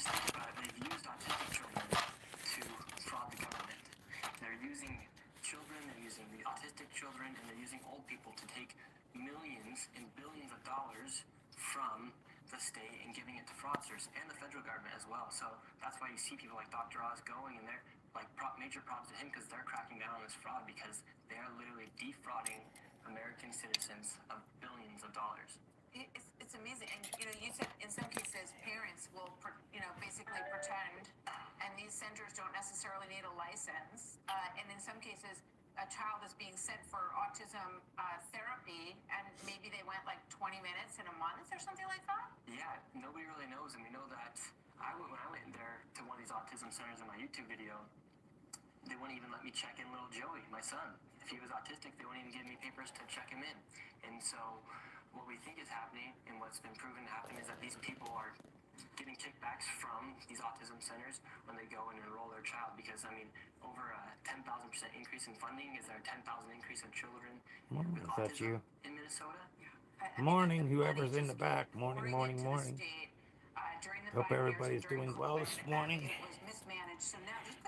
just think about it. They've used autistic children to fraud the government. They're using children, they're using the autistic children, and they're using old people to take millions and billions of dollars from the state and giving it to fraudsters and the federal government as well. So that's why you see people like Dr. Oz going, and they're like major props to him because they're cracking down on this fraud because they are literally defrauding American citizens of billions of dollars. It's amazing, and you said in some cases parents will basically pretend, and these centers don't necessarily need a license, and in some cases a child is being sent for autism therapy, and maybe they went like 20 minutes in a month or something like that. Yeah, nobody really knows, and we know that when I went there to one of these autism centers in my YouTube video, they wouldn't even let me check in little Joey, my son. If he was autistic, they wouldn't even give me papers to check him in. And so what we think is happening and what's been proven to happen is that these people are getting kickbacks from these autism centers when they go and enroll their child because, I mean, over a 10,000% increase in funding. Is there a 10,000 increase of children with autism in Minnesota? Morning, whoever's in the back. Morning, morning, morning. Hope everybody's doing well this morning.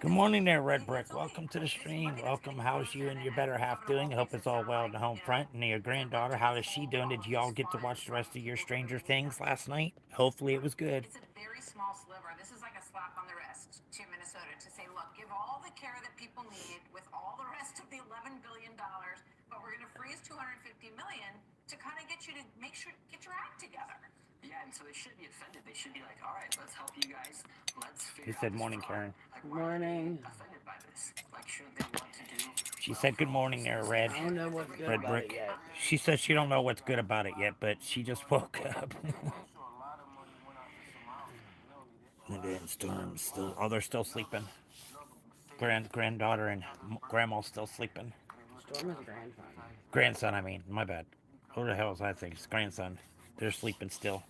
Good morning there, Red Brick. Welcome to the stream. Welcome. How's you and your better half doing? I hope it's all well in the home front. And your granddaughter, how is she doing? Did you all get to watch the rest of your Stranger Things last night? Hopefully it was good. It's a very small sliver. This is like a slap on the wrist to Minnesota to say, look, give all the care that people need with all the rest of the $11 billion, but we're going to freeze $250 million to kind of get you to get your act together. Yeah, and so they should be offended. They should be like, all right, let's help you guys. Let's figure He said out morning, fraud. Karen. Like, morning. Offended by this. Like, shouldn't they want to do? She said good morning there, Red. I don't know what's good Red about Brick. it yet. She says she don't know what's good about it yet, but she just woke up. And then Storm's still, they're still sleeping. Granddaughter and grandma's still sleeping. Storm is grandson. Grandson, I mean, my bad. Who the hell was I thinking? It's grandson. They're sleeping still.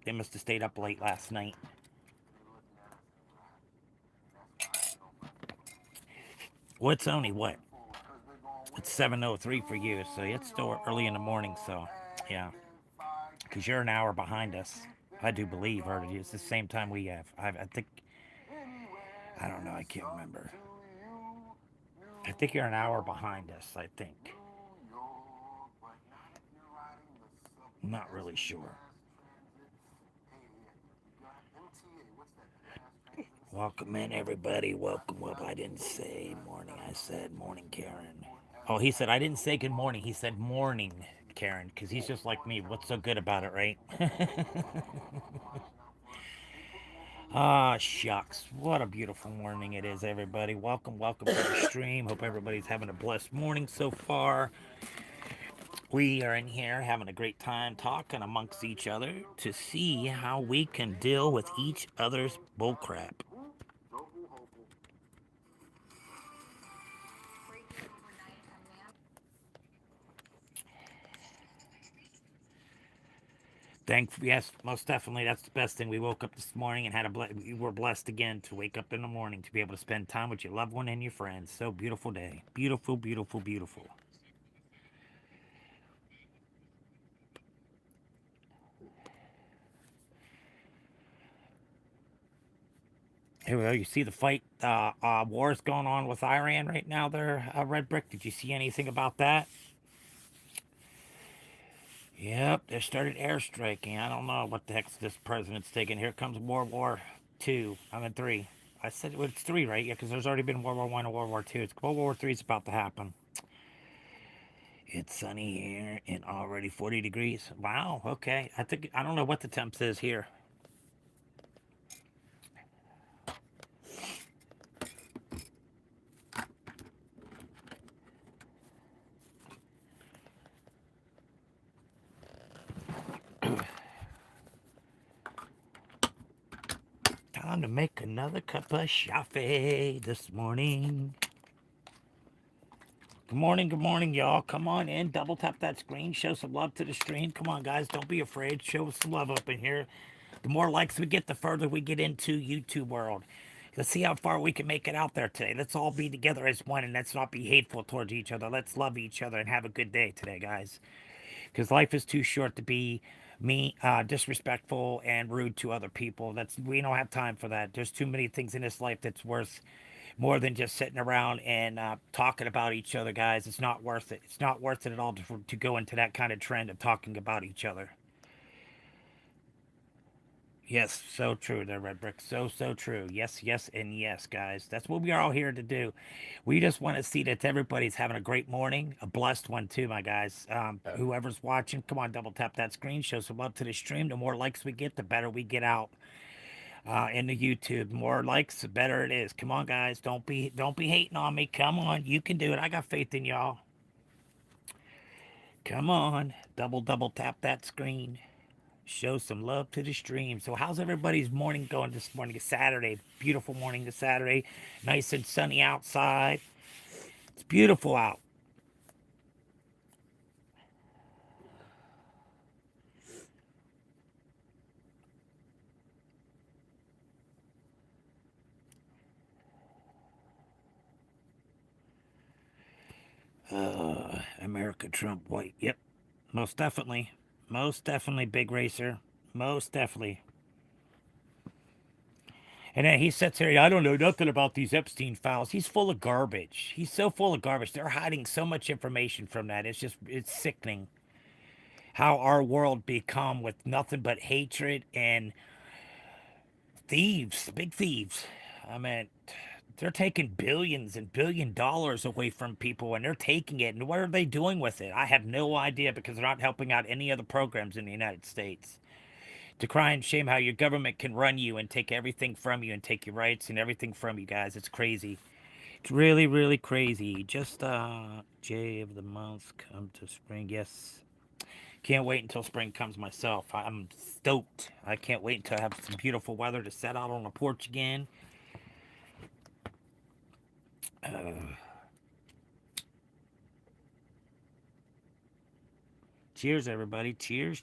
They must have stayed up late last night. Well, it's only what? It's 7:03 for you, so it's still early in the morning, so yeah. Because you're an hour behind us. I do believe, or it's the same time we have. I think, I don't know, I can't remember. I think you're an hour behind us, I think. I'm not really sure. Welcome in, everybody. Welcome. Well, I didn't say morning. I said morning, Karen. Oh, he said I didn't say good morning. He said morning, Karen, because he's just like me. What's so good about it, right? Ah, shucks. What a beautiful morning it is, everybody. Welcome to the stream. Hope everybody's having a blessed morning so far. We are in here having a great time talking amongst each other to see how we can deal with each other's bullcrap. Yes, most definitely. That's the best thing. We woke up this morning and we were blessed again to wake up in the morning to be able to spend time with your loved one and your friends. So beautiful day. Beautiful, beautiful, beautiful. Here we go. You see the fight, wars going on with Iran right now there, Red Brick. Did you see anything about that? Yep, they started airstriking. I don't know what the heck this president's taking. Here comes World War II. I'm in 3. I said it's 3, right? Yeah, because there's already been World War I and World War II. World War III is about to happen. It's sunny here and already 40 degrees. Wow, okay. I don't know what the temps is here. Time to make another cup of coffee this morning. Good morning, y'all. Come on in. Double tap that screen. Show some love to the stream. Come on, guys. Don't be afraid. Show us some love up in here. The more likes we get, the further we get into YouTube world. Let's see how far we can make it out there today. Let's all be together as one, and let's not be hateful towards each other. Let's love each other and have a good day today, guys. Because life is too short to be me disrespectful and rude to other people. That's we don't have time for that. There's too many things in this life that's worth more than just sitting around and talking about each other, guys. It's not worth it. It's not worth it at all to go into that kind of trend of talking about each other. Yes, so true there, Red Brick. So true. Yes, yes, and yes, guys. That's what we are all here to do. We just want to see that everybody's having a great morning, a blessed one too, my guys. Whoever's watching, come on, double tap that screen, show some love to the stream. The more likes we get, the better we get out in the YouTube. The more likes, the better it is. Come on, guys. Don't be hating on me. Come on, you can do it. I got faith in y'all. Come on, double tap that screen. Show some love to the stream. So how's everybody's morning going this morning? It's Saturday. Beautiful morning this Saturday. Nice and sunny outside. It's beautiful out. America Trump white. Yep. Most definitely. Most definitely, Big Racer. Most definitely. And then he sits here, I don't know nothing about these Epstein files. He's full of garbage. He's so full of garbage. They're hiding so much information from that. It's sickening how our world become with nothing but hatred and thieves, big thieves. I mean, they're taking billions and $1 billion away from people and they're taking it. And what are they doing with it? I have no idea because they're not helping out any other programs in the United States. To cry and shame how your government can run you and take everything from you and take your rights and everything from you guys. It's crazy. It's really, really crazy. Just J of the month come to spring. Yes. Can't wait until spring comes myself. I'm stoked. I can't wait until I have some beautiful weather to set out on the porch again. Cheers, everybody. Cheers,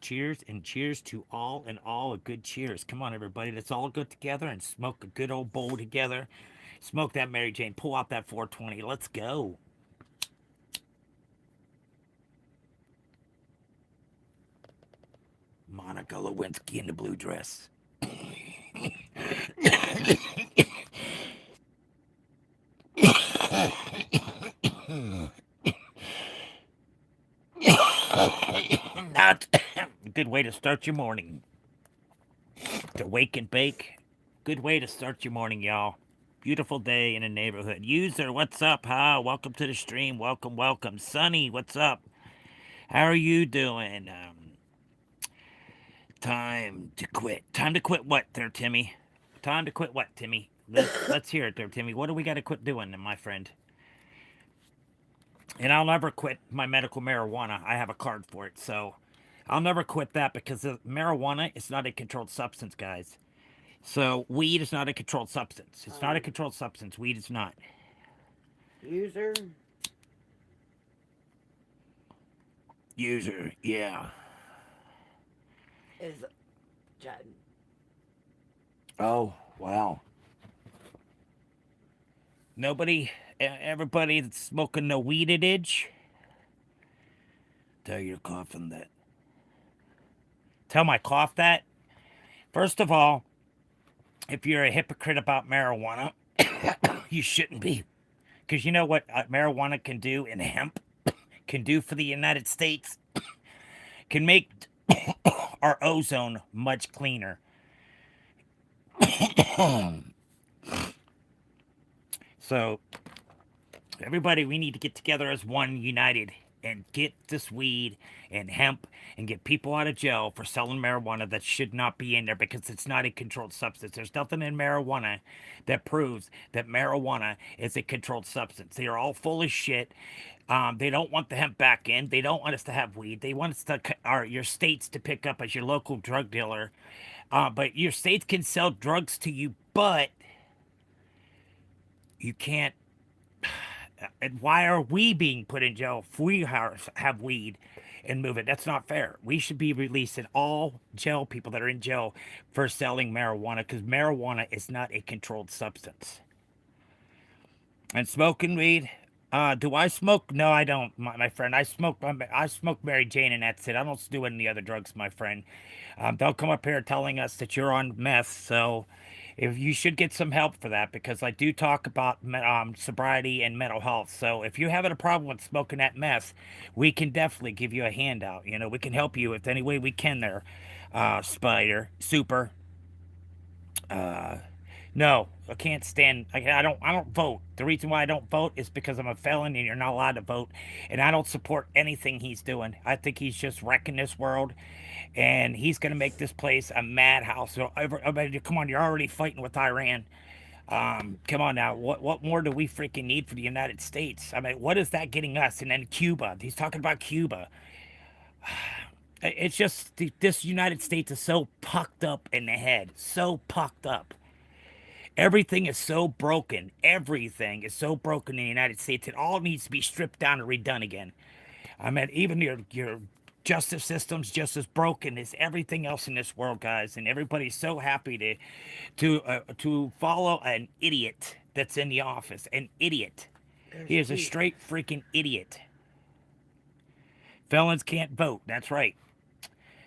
and cheers to all and all a good cheers. Come on, everybody. Let's all go together and smoke a good old bowl together. Smoke that Mary Jane. Pull out that 420. Let's go. Monica Lewinsky in the blue dress. Not a good way to start your morning. To wake and bake. Good way to start your morning, y'all. Beautiful day in the neighborhood. User, what's up? Huh? Welcome to the stream. Welcome. Sunny, what's up? How are you doing? Time to quit. Time to quit what there, Timmy? Time to quit what, Timmy? Let's hear it there, Timmy. What do we got to quit doing, my friend? And I'll never quit my medical marijuana. I have a card for it, so I'll never quit that because marijuana is not a controlled substance, guys. So weed is not a controlled substance. It's not a controlled substance. Weed is not. User. User, yeah. Is Judd. Oh, wow. Everybody that's smoking the weedage. Tell your coughing that. Tell my cough that. First of all, if you're a hypocrite about marijuana, you shouldn't be. Because you know what marijuana can do and hemp can do for the United States? Can make our ozone much cleaner. So, everybody, we need to get together as one, united, and get this weed and hemp and get people out of jail for selling marijuana that should not be in there because it's not a controlled substance. There's nothing in marijuana that proves that marijuana is a controlled substance. They are all full of shit. They don't want the hemp back in. They don't want us to have weed. They want us to, your states to pick up as your local drug dealer. But your states can sell drugs to you, but you can't. And why are we being put in jail if we have weed and move it? That's not fair. We should be releasing all jail people that are in jail for selling marijuana because marijuana is not a controlled substance. And smoking weed, Do I smoke? No, I don't, my friend. I smoke Mary Jane, and that's it. I don't do any other drugs, my friend. Don't come up here telling us that you're on meth. So, if you should get some help for that, because I do talk about sobriety and mental health. So, if you're having a problem with smoking that meth, we can definitely give you a handout. You know, we can help you with any way we can. There, Spider, Super. No, I can't stand. I don't vote. The reason why I don't vote is because I'm a felon and you're not allowed to vote, and I don't support anything he's doing. I think he's just wrecking this world, and he's gonna make this place a madhouse. So, everybody, come on, you're already fighting with Iran. Come on now. What more do we freaking need for the United States? I mean, what is that getting us? And then Cuba. He's talking about Cuba. It's just this United States is so pucked up in the head, so pucked up. Everything is so broken. Everything is so broken in the United States. It all needs to be stripped down and redone again. I mean, even your justice system's just as broken as everything else in this world, guys. And everybody's so happy to follow an idiot that's in the office. An idiot. There's He is a Pete. straight freaking idiot. Felons can't vote. That's right.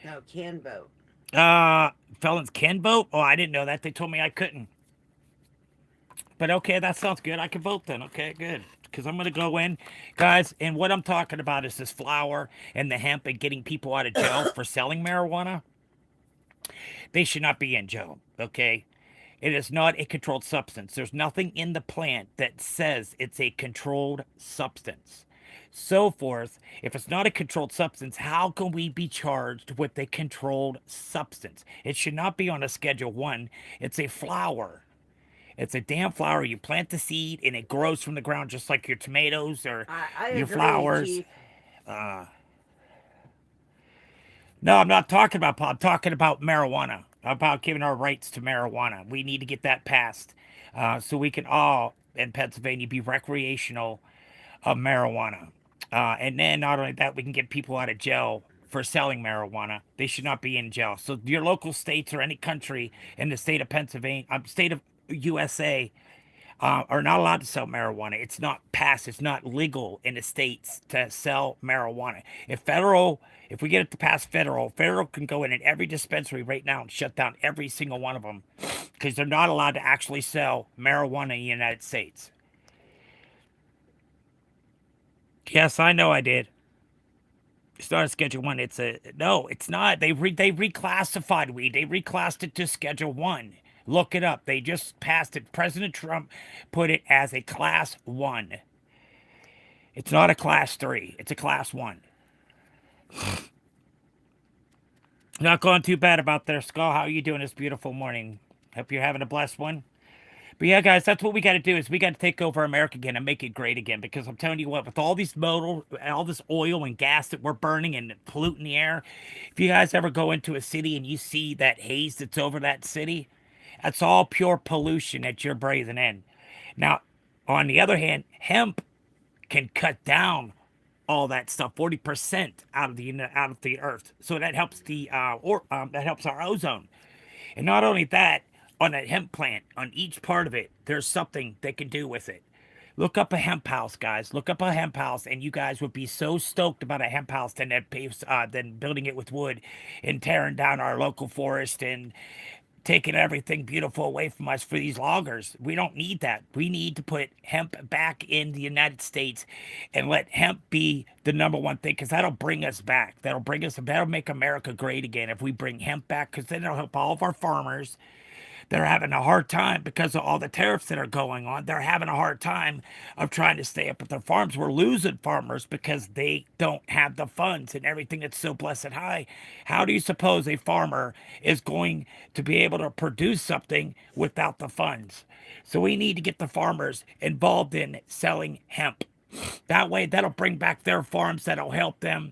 No, can vote. Uh, Felons can vote. Oh, I didn't know that. They told me I couldn't. But okay, that sounds good. I can vote then. Okay, good. Because I'm going to go in, guys, and what I'm talking about is this flower and the hemp and getting people out of jail for selling marijuana. They should not be in jail, okay? It is not a controlled substance. There's nothing in the plant that says it's a controlled substance. So forth. If it's not a controlled substance, how can we be charged with a controlled substance? It should not be on a Schedule 1. It's a flower. It's a damn flower. You plant the seed and it grows from the ground just like your tomatoes or I your agree, flowers. Chief. No, I'm not talking about pot. I'm talking about marijuana. About giving our rights to marijuana. We need to get that passed so we can all in Pennsylvania be recreational of marijuana. And then not only that, we can get people out of jail for selling marijuana. They should not be in jail. So your local states or any country in the state of Pennsylvania, state of USA, are not allowed to sell marijuana. It's not passed. It's not legal in the states to sell marijuana. If we get it to pass federal can go in every dispensary right now and shut down every single one of them because they're not allowed to actually sell marijuana in the United States. Yes, I know I did. It's not a Schedule 1. It's a no. It's not. They reclassified weed. They reclassed it to Schedule 1. Look it up. They just passed it. President Trump put it as a Class 1. It's not a Class 3. It's a Class 1. Not going too bad about there, Skull. How are you doing this beautiful morning? Hope you're having a blessed one. But yeah, guys, that's what we got to do is we got to take over America again and make it great again. Because I'm telling you what, with all all this oil and gas that we're burning and polluting the air, if you guys ever go into a city and you see that haze that's over that city, that's all pure pollution that you're breathing in. Now, on the other hand, hemp can cut down all that stuff 40% out of the earth. So that helps that helps our ozone. And not only that, on that hemp plant, on each part of it, there's something they can do with it. Look up a hemp house, guys. Look up a hemp house, and you guys would be so stoked about a hemp house than building it with wood and tearing down our local forest and taking everything beautiful away from us for these loggers. We don't need that. We need to put hemp back in the United States and let hemp be the number one thing because that'll bring us back. That'll make America great again if we bring hemp back because then it'll help all of our farmers. They're having a hard time because of all the tariffs that are going on. They're having a hard time of trying to stay up at their farms. We're losing farmers because they don't have the funds and everything that's so blessed high. How do you suppose a farmer is going to be able to produce something without the funds? So we need to get the farmers involved in selling hemp. That way, that'll bring back their farms. That'll help them.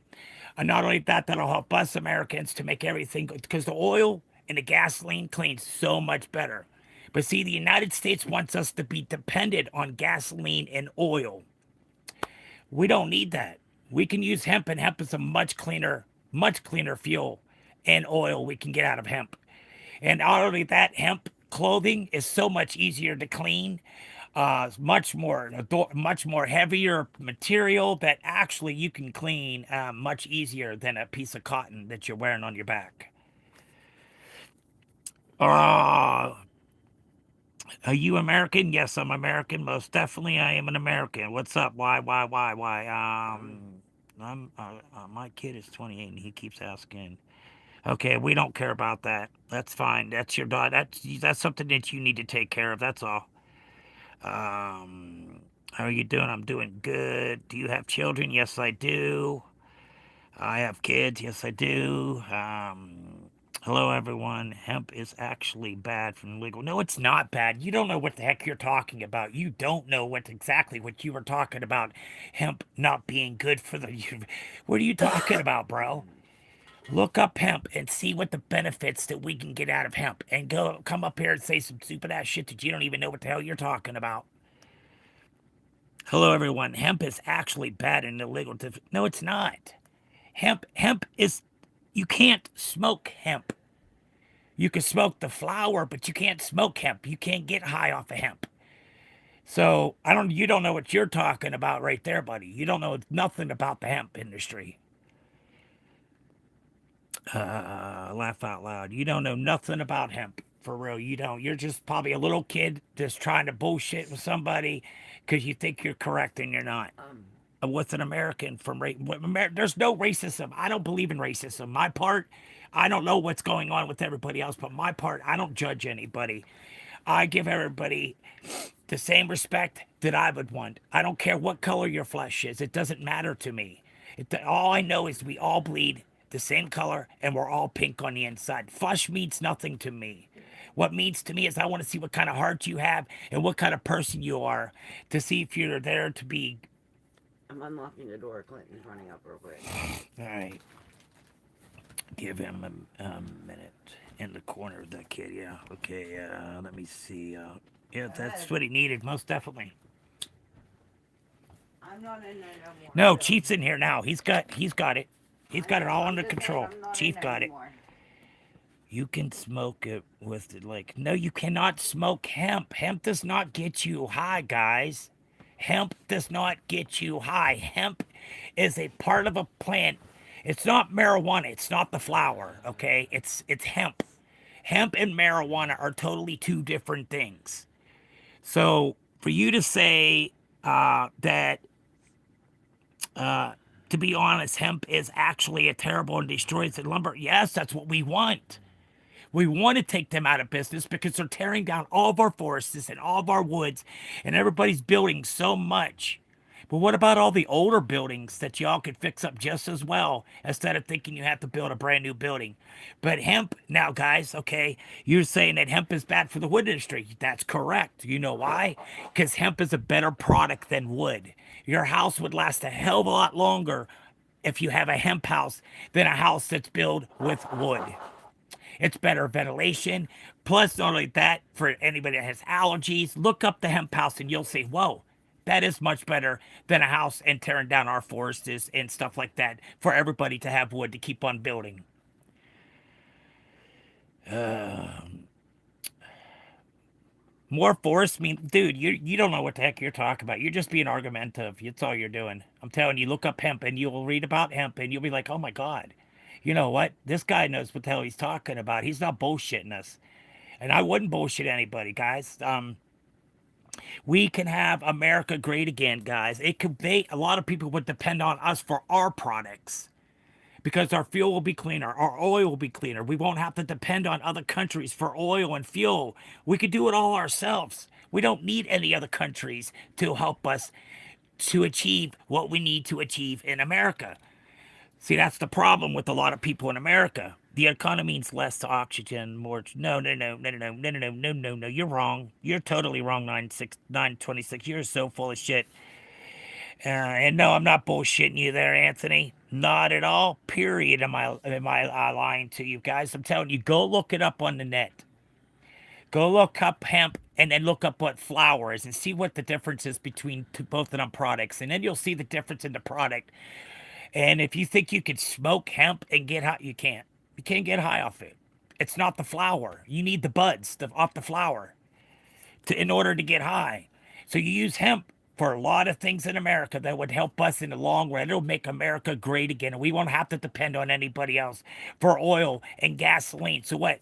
And not only that, that'll help us Americans to make everything good because the oil and the gasoline cleans so much better. But see, the United States wants us to be dependent on gasoline and oil. We don't need that. We can use hemp, and hemp is a much cleaner fuel and oil we can get out of hemp. And not only that, hemp clothing is so much easier to clean. much more heavier material that actually you can clean much easier than a piece of cotton that you're wearing on your back. Uh, are you American? Yes, I'm American. Most definitely, I am an American. What's up? Why? My kid is 28 and he keeps asking. Okay, we don't care about that. That's fine. That's your daughter. That's something that you need to take care of. That's all. How are you doing? I'm doing good. Do you have children? Yes, I do. I have kids. Yes, I do. Hello, everyone. Hemp is actually bad from legal. No, it's not bad. You don't know what the heck you're talking about. You don't know exactly what you were talking about. Hemp not being good for the. What are you talking about, bro? Look up hemp and see what the benefits that we can get out of hemp, and go come up here and say some stupid ass shit that you don't even know what the hell you're talking about. Hello, everyone. Hemp is actually bad and illegal. No, it's not. Hemp is. You can't smoke hemp. You can smoke the flower, but you can't smoke hemp. You can't get high off of hemp. So you don't know what you're talking about right there, buddy. You don't know nothing about the hemp industry. Laugh out loud. You don't know nothing about hemp. For real, you don't. You're just probably a little kid just trying to bullshit with somebody because you think you're correct and you're not. With an American there's no racism. I don't believe in racism. My part, I don't know what's going on with everybody else, but my part, I don't judge anybody. I give everybody the same respect that I would want. I don't care what color your flesh is. It doesn't matter to me. All I know is we all bleed the same color and we're all pink on the inside. Flesh means nothing to me. What means to me is I want to see what kind of heart you have and what kind of person you are to see if you're there to be. I'm unlocking the door. Clinton's running up real quick. All right. Give him a minute in the corner of that kid. Yeah. Okay. Let me see. Yeah, that's what he needed, most definitely. I'm not in there no more. No, Chief's in here now. He's got it. He's got it all under control. Chief got it. You can smoke it with it. No, you cannot smoke hemp. Hemp does not get you high, guys. Hemp does not get you high. Hemp is a part of a plant. It's not marijuana. It's not the flower, okay? It's hemp. Hemp and marijuana are totally two different things. So for you to say that, to be honest, hemp is actually a terrible and destroys the lumber, yes, that's what we want. We want to take them out of business because they're tearing down all of our forests and all of our woods, and everybody's building so much. But what about all the older buildings that y'all could fix up just as well instead of thinking you have to build a brand new building? But hemp, now, guys, okay, you're saying that hemp is bad for the wood industry. That's correct. You know why? Because hemp is a better product than wood. Your house would last a hell of a lot longer if you have a hemp house than a house that's built with wood. It's better ventilation. Plus, not only that, for anybody that has allergies, look up the hemp house and you'll see, whoa, that is much better than a house and tearing down our forests and stuff like that for everybody to have wood to keep on building. More forests mean, dude, you don't know what the heck you're talking about. You're just being argumentative. That's all you're doing. I'm telling you, look up hemp and you'll read about hemp and you'll be like, oh my God. You know what? This guy knows what the hell he's talking about. He's not bullshitting us. And I wouldn't bullshit anybody, guys. We can have America great again, guys. A lot of people would depend on us for our products because our fuel will be cleaner. Our oil will be cleaner. We won't have to depend on other countries for oil and fuel. We could do it all ourselves. We don't need any other countries to help us to achieve what we need to achieve in America. See, that's the problem with a lot of people in America. The economy means less oxygen, more. No. You're wrong. You're totally wrong. 926. You're so full of shit. And no, I'm not bullshitting you there, Anthony. Not at all. Period. Am I lying to you guys? I'm telling you, go look it up on the net. Go look up hemp and then look up what flower is and see what the difference is between both of them products. And then you'll see the difference in the product. And if you think you could smoke hemp and get high, you can't. You can't get high off it. It's not the flower. You need the buds off the flower in order to get high. So you use hemp for a lot of things in America that would help us in the long run. It'll make America great again, and we won't have to depend on anybody else for oil and gasoline. So what?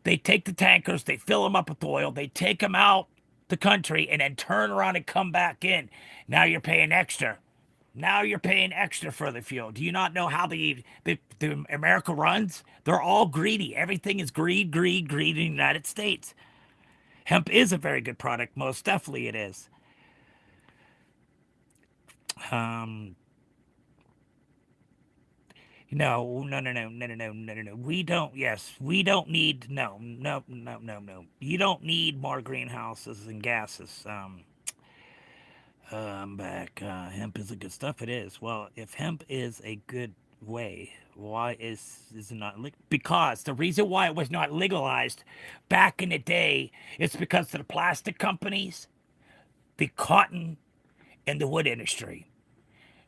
They take the tankers, they fill them up with oil, they take them out the country, and then turn around and come back in. Now you're paying extra. Now you're paying extra for the fuel. Do you not know how the America runs? They're all greedy. Everything is greed, greed, greed in the United States. Hemp is a very good product. Most definitely it is. Um, no. We don't, yes, we don't need, no. You don't need more greenhouses and gases. I'm back. Hemp is a good stuff. It is. Well, if hemp is a good way, why is it not legal? Because the reason why it was not legalized back in the day is because of the plastic companies, the cotton, and the wood industry.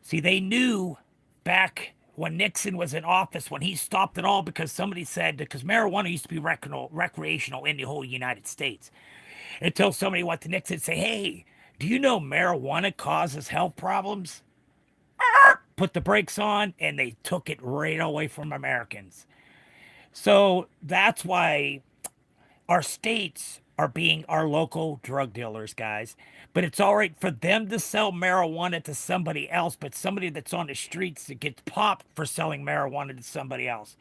See, they knew back when Nixon was in office, when he stopped it all, because somebody said, because marijuana used to be recreational in the whole United States. Until somebody went to Nixon and say, hey, do you know marijuana causes health problems? Put the brakes on, and they took it right away from Americans. So that's why our states are being our local drug dealers, guys. But it's all right for them to sell marijuana to somebody else, but somebody that's on the streets that gets popped for selling marijuana to somebody else.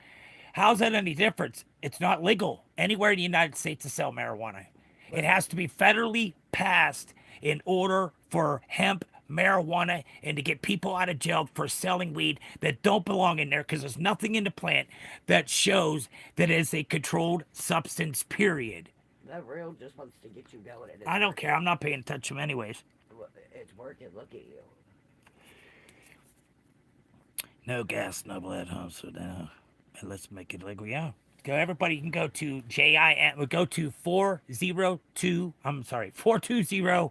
How's that any difference? It's not legal anywhere in the United States to sell marijuana. It has to be federally passed in order for hemp, marijuana, and to get people out of jail for selling weed that don't belong in there, because there's nothing in the plant that shows that it is a controlled substance, period. That rail just wants to get you going. I don't care. I'm not paying attention to him anyways. It's working. Look at you. No gas, no blood, huh? So now, let's make it legal. Yeah. Go. Everybody can go to JIN. We'll go to 420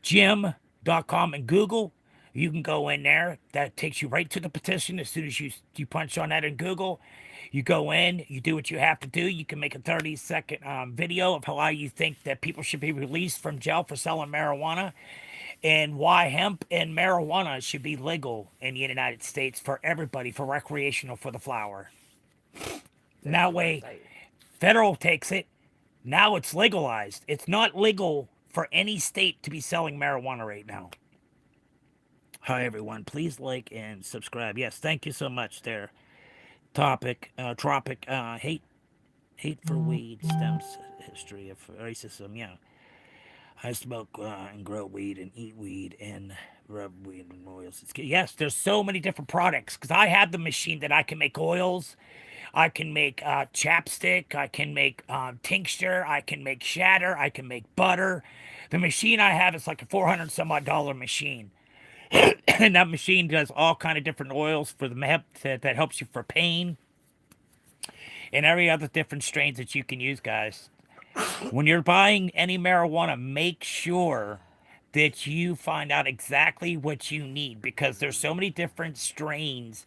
Jim.com and Google. You can go in there. That takes you right to the petition. As soon as you punch on that in Google, you go in, you do what you have to do. You can make a 30-second video of how you think that people should be released from jail for selling marijuana, and why hemp and marijuana should be legal in the United States for everybody, for recreational, for the flower. And that way, federal takes it. Now it's legalized. It's not legal for any state to be selling marijuana right now. Hi, everyone. Please like and subscribe. Yes, thank you so much there. Tropic, hate for weed stems history of racism. Yeah. I smoke and grow weed and eat weed and rub weed and oils. Yes, there's so many different products, because I have the machine that I can make oils. I can make chapstick. I can make tincture. I can make shatter. I can make butter. The machine I have is like a $400 some odd machine. And that machine does all kind of different oils for the hemp that helps you for pain and every other different strains that you can use, guys. When you're buying any marijuana, make sure that you find out exactly what you need, because there's so many different strains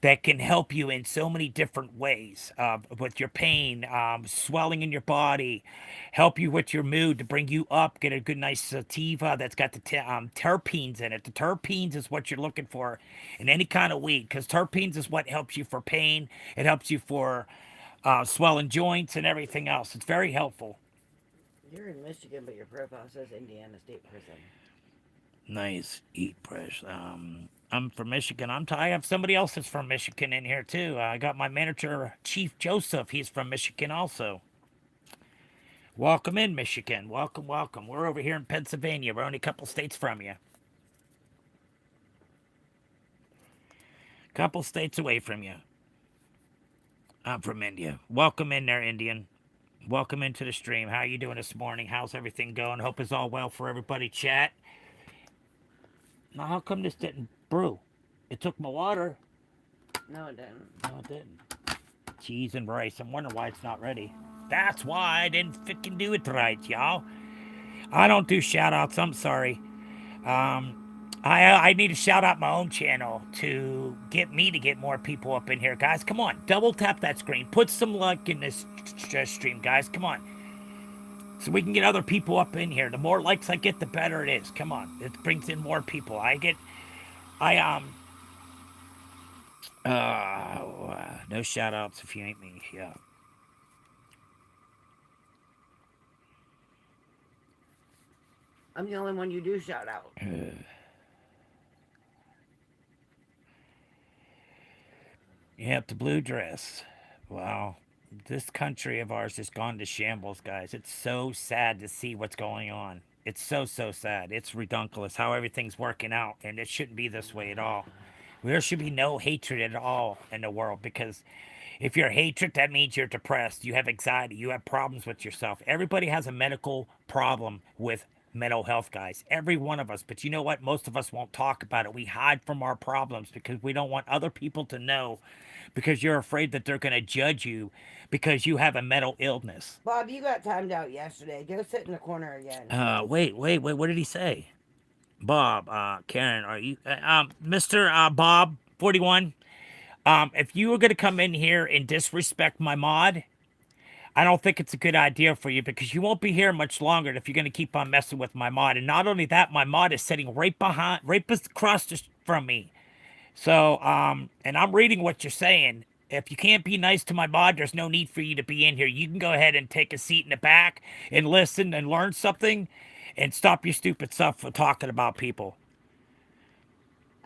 that can help you in so many different ways, with your pain, swelling in your body, help you with your mood to bring you up, get a good nice sativa that's got the terpenes in it. The terpenes is what you're looking for in any kind of weed, because terpenes is what helps you for pain. It helps you for swelling joints and everything else. It's very helpful. You're in Michigan, but your profile says Indiana State Prison. Nice. Eat fresh. I'm from Michigan. I have somebody else that's from Michigan in here too. I got my manager, Chief Joseph. He's from Michigan also. Welcome in, Michigan. Welcome. We're over here in Pennsylvania. We're only a couple states from you. Couple states away from you. I'm from India. Welcome in there, Indian. Welcome into the stream. How are you doing this morning? How's everything going? Hope it's all well for everybody. Chat. Now, how come this didn't brew? It took my water. No, it didn't. No, it didn't. Cheese and rice. I'm wondering why it's not ready. That's why I didn't freaking do it right, y'all. I don't do shout-outs. I'm sorry. I need to shout out my own channel to get me to get more people up in here. Guys, come on. Double tap that screen. Put some luck in this stream, guys. Come on. so we can get other people up in here. The more likes I get, the better it is. Come on, it brings in more people. I no shout outs if you ain't me. Yeah. I'm the only one you do shout out. Yep, the blue dress. Wow. This country of ours has gone to shambles, guys. It's so sad to see what's going on. It's so, so sad. It's redunculous how everything's working out, and it shouldn't be this way at all. There should be no hatred at all in the world because if you're hatred, that means you're depressed, you have anxiety, you have problems with yourself. Everybody has a medical problem with mental health, guys. Every one of us. But you know what? Most of us won't talk about it. We hide from our problems because we don't want other people to know because you're afraid that they're going to judge you because you have a mental illness. Bob, you got timed out yesterday. Go sit in the corner again. Wait. What did he say? Bob, Karen, are you, Mr. Bob 41? If you were going to come in here and disrespect my mod, I don't think it's a good idea for you because you won't be here much longer if you're going to keep on messing with my mod. And not only that, my mod is sitting right across from me. So, and I'm reading what you're saying. If you can't be nice to my mod, there's no need for you to be in here. You can go ahead and take a seat in the back and listen and learn something and stop your stupid stuff for talking about people.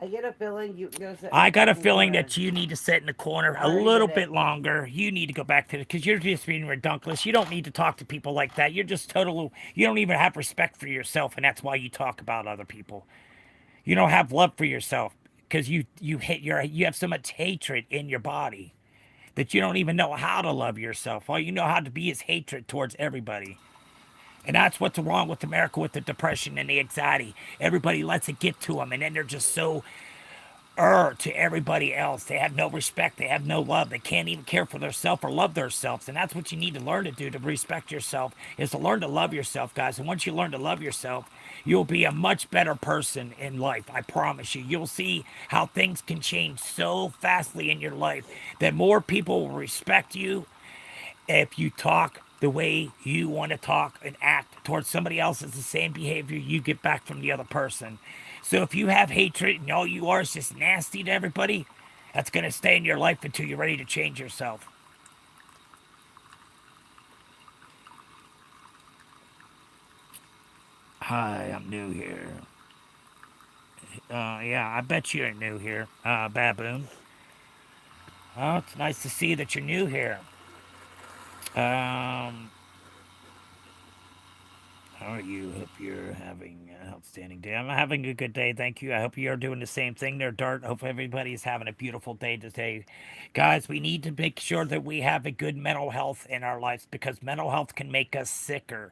I get a feeling you can go sit in I the got a fucking feeling corner. that you need to sit in the corner I a already little did bit it. longer. You need to go back to it because you're just being redunculous. You don't need to talk to people like that. You're just total. You don't even have respect for yourself, and that's why you talk about other people. You don't have love for yourself because you have so much hatred in your body that you don't even know how to love yourself. All you know how to be is hatred towards everybody. And that's what's wrong with America with the depression and the anxiety. Everybody lets it get to them, and then they're just so to everybody else. They have no respect. They have no love. They can't even care for themselves or love themselves. And that's what you need to learn to do to respect yourself is to learn to love yourself, guys. And once you learn to love yourself, you'll be a much better person in life. I promise you. You'll see how things can change so fastly in your life that more people will respect you if you talk the way you want to talk and act towards somebody else. It's the same behavior you get back from the other person. So if you have hatred and all you are is just nasty to everybody, that's going to stay in your life until you're ready to change yourself. Hi, I'm new here. Yeah, I bet you're new here, Baboon. Oh, it's nice to see that you're new here. How are you? Hope you're having an outstanding day. I'm having a good day, thank you. I hope you're doing the same thing there, Dart. Hope everybody's having a beautiful day today. Guys, we need to make sure that we have a good mental health in our lives because mental health can make us sicker.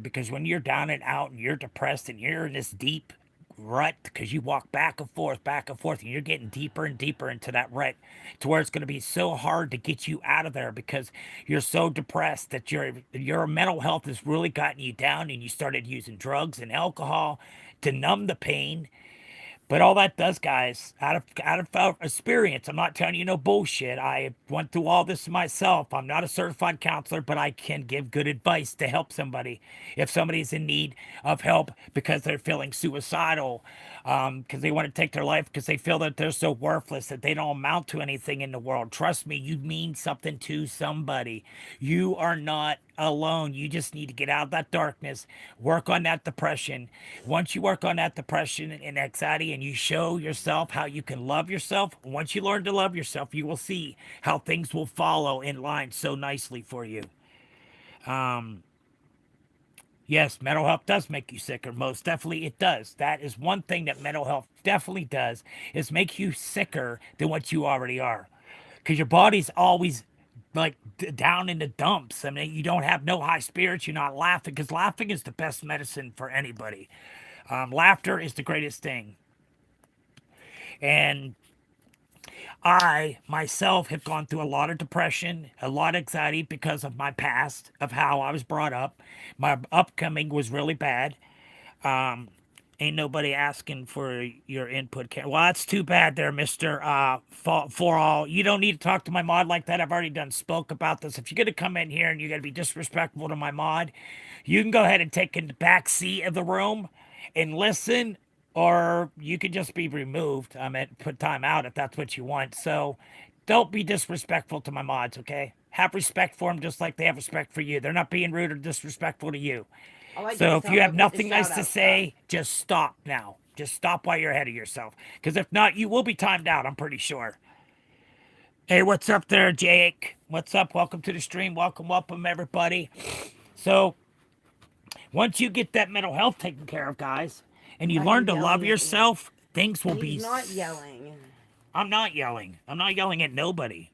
Because when you're down and out and you're depressed and you're in this deep rut because you walk back and forth, and you're getting deeper and deeper into that rut to where it's going to be so hard to get you out of there because you're so depressed that your mental health has really gotten you down and you started using drugs and alcohol to numb the pain. But all that does, guys, out of experience, I'm not telling you no bullshit. I went through all this myself. I'm not a certified counselor, but I can give good advice to help somebody if somebody's in need of help because they're feeling suicidal, because they want to take their life because they feel that they're so worthless that they don't amount to anything in the world. Trust me, you mean something to somebody. You are not alone. You just need to get out of that darkness, work on that depression. Once you work on that depression and anxiety and you show yourself how you can love yourself, once you learn to love yourself, you will see how things will follow in line so nicely for you. Yes, mental health does make you sicker. Most definitely it does. That is one thing that mental health definitely does is make you sicker than what you already are. Because your body's always like down in the dumps. I mean, you don't have no high spirits. You're not laughing because laughing is the best medicine for anybody. Laughter is the greatest thing. And I myself have gone through a lot of depression, a lot of anxiety because of my past, of how I was brought up. My upcoming was really bad. Ain't nobody asking for your input. Well, that's too bad there, Mr. For all. You don't need to talk to my mod like that. I've already done spoke about this. If you're going to come in here and you're going to be disrespectful to my mod, you can go ahead and take in the back seat of the room and listen, or you can just be removed. I mean, put time out if that's what you want. So don't be disrespectful to my mods, okay? Have respect for them just like they have respect for you. They're not being rude or disrespectful to you. All I did So was if help you her have with the nothing nice shout to out stuff. say, just stop now. Just stop while you're ahead of yourself. Because if not, you will be timed out, I'm pretty sure. Hey, what's up there, Jake? What's up? Welcome to the stream. Welcome, everybody. So once you get that mental health taken care of, guys, and you Are you learn to love yelling at me? yourself, things will He's be. not yelling. I'm not yelling. I'm not yelling at nobody.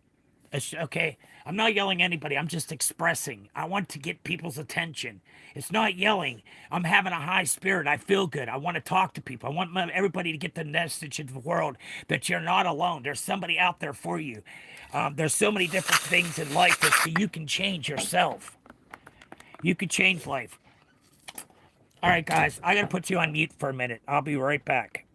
Okay, I'm not yelling at anybody. I'm just expressing. I want to get people's attention. It's not yelling. I'm having a high spirit. I feel good. I want to talk to people. I want everybody to get the message into the world that you're not alone. There's somebody out there for you. There's so many different things in life that you can change yourself. You can change life. All right, guys, I got to put you on mute for a minute. I'll be right back.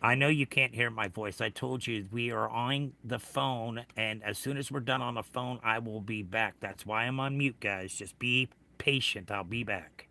I know you can't hear my voice. I told you we are on the phone, and as soon as we're done on the phone, I will be back. That's why I'm on mute, guys. Just be patient. I'll be back.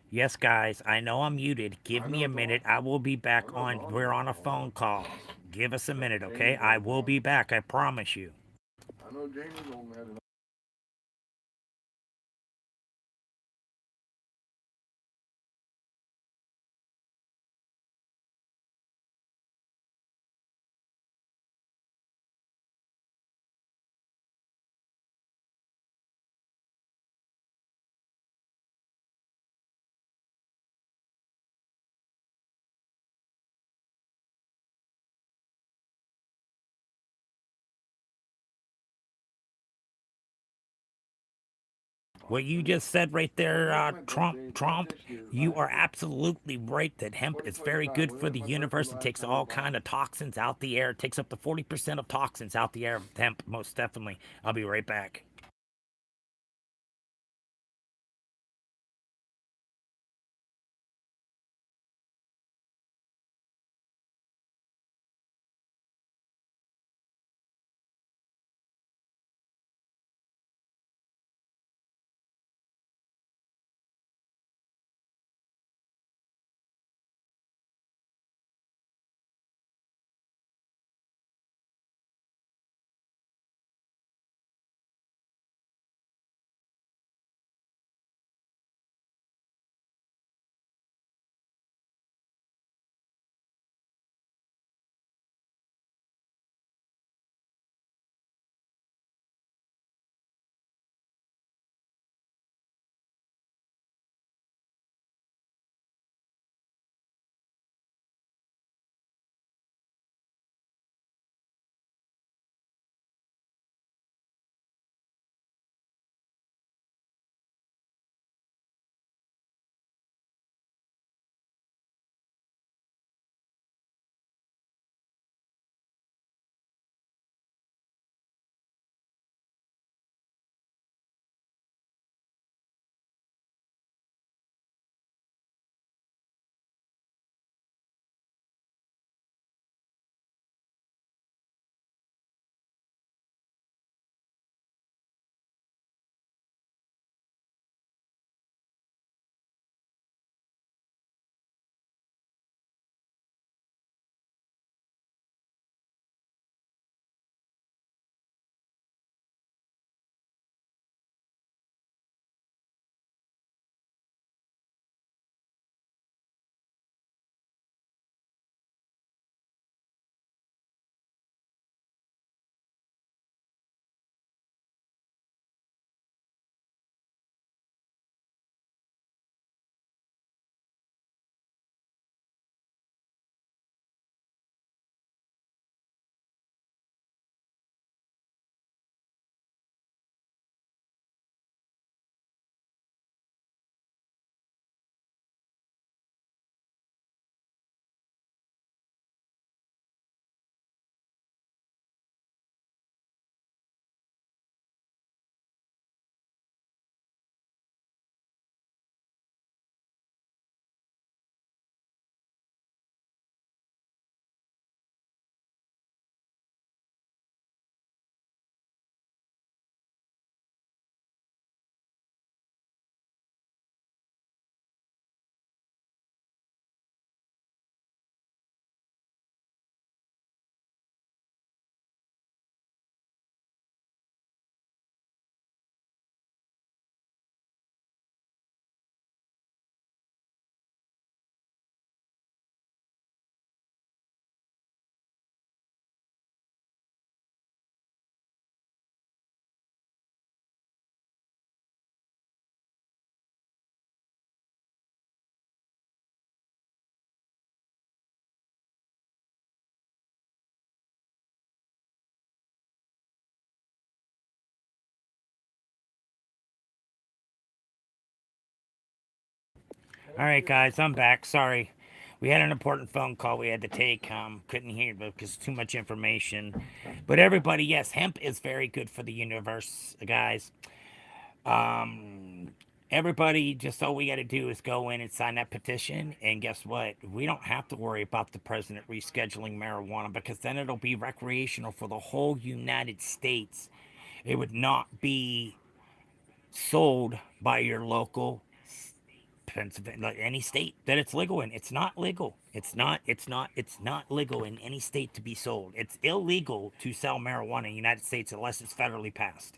Yes, guys, I know I'm muted. Give me a minute. I will be back on. We're on a phone call. Give us a minute, okay? I will be back. I promise you. I know Jamie's on that. What you just said right there, Trump, you are absolutely right that hemp is very good for the universe. It takes all kind of toxins out the air. It takes up to 40% of toxins out the air. Hemp, most definitely. I'll be right back. All right, guys, I'm back. Sorry. We had an important phone call we had to take. Couldn't hear because too much information. But everybody, yes, hemp is very good for the universe, guys. Um, Everybody, just all we got to do is go in and sign that petition. And guess what? We don't have to worry about the president rescheduling marijuana because then it'll be recreational for the whole United States. It would not be sold by your local Pennsylvania, like any state that it's legal in. It's not legal. It's not legal in any state to be sold. It's illegal to sell marijuana in the United States unless it's federally passed.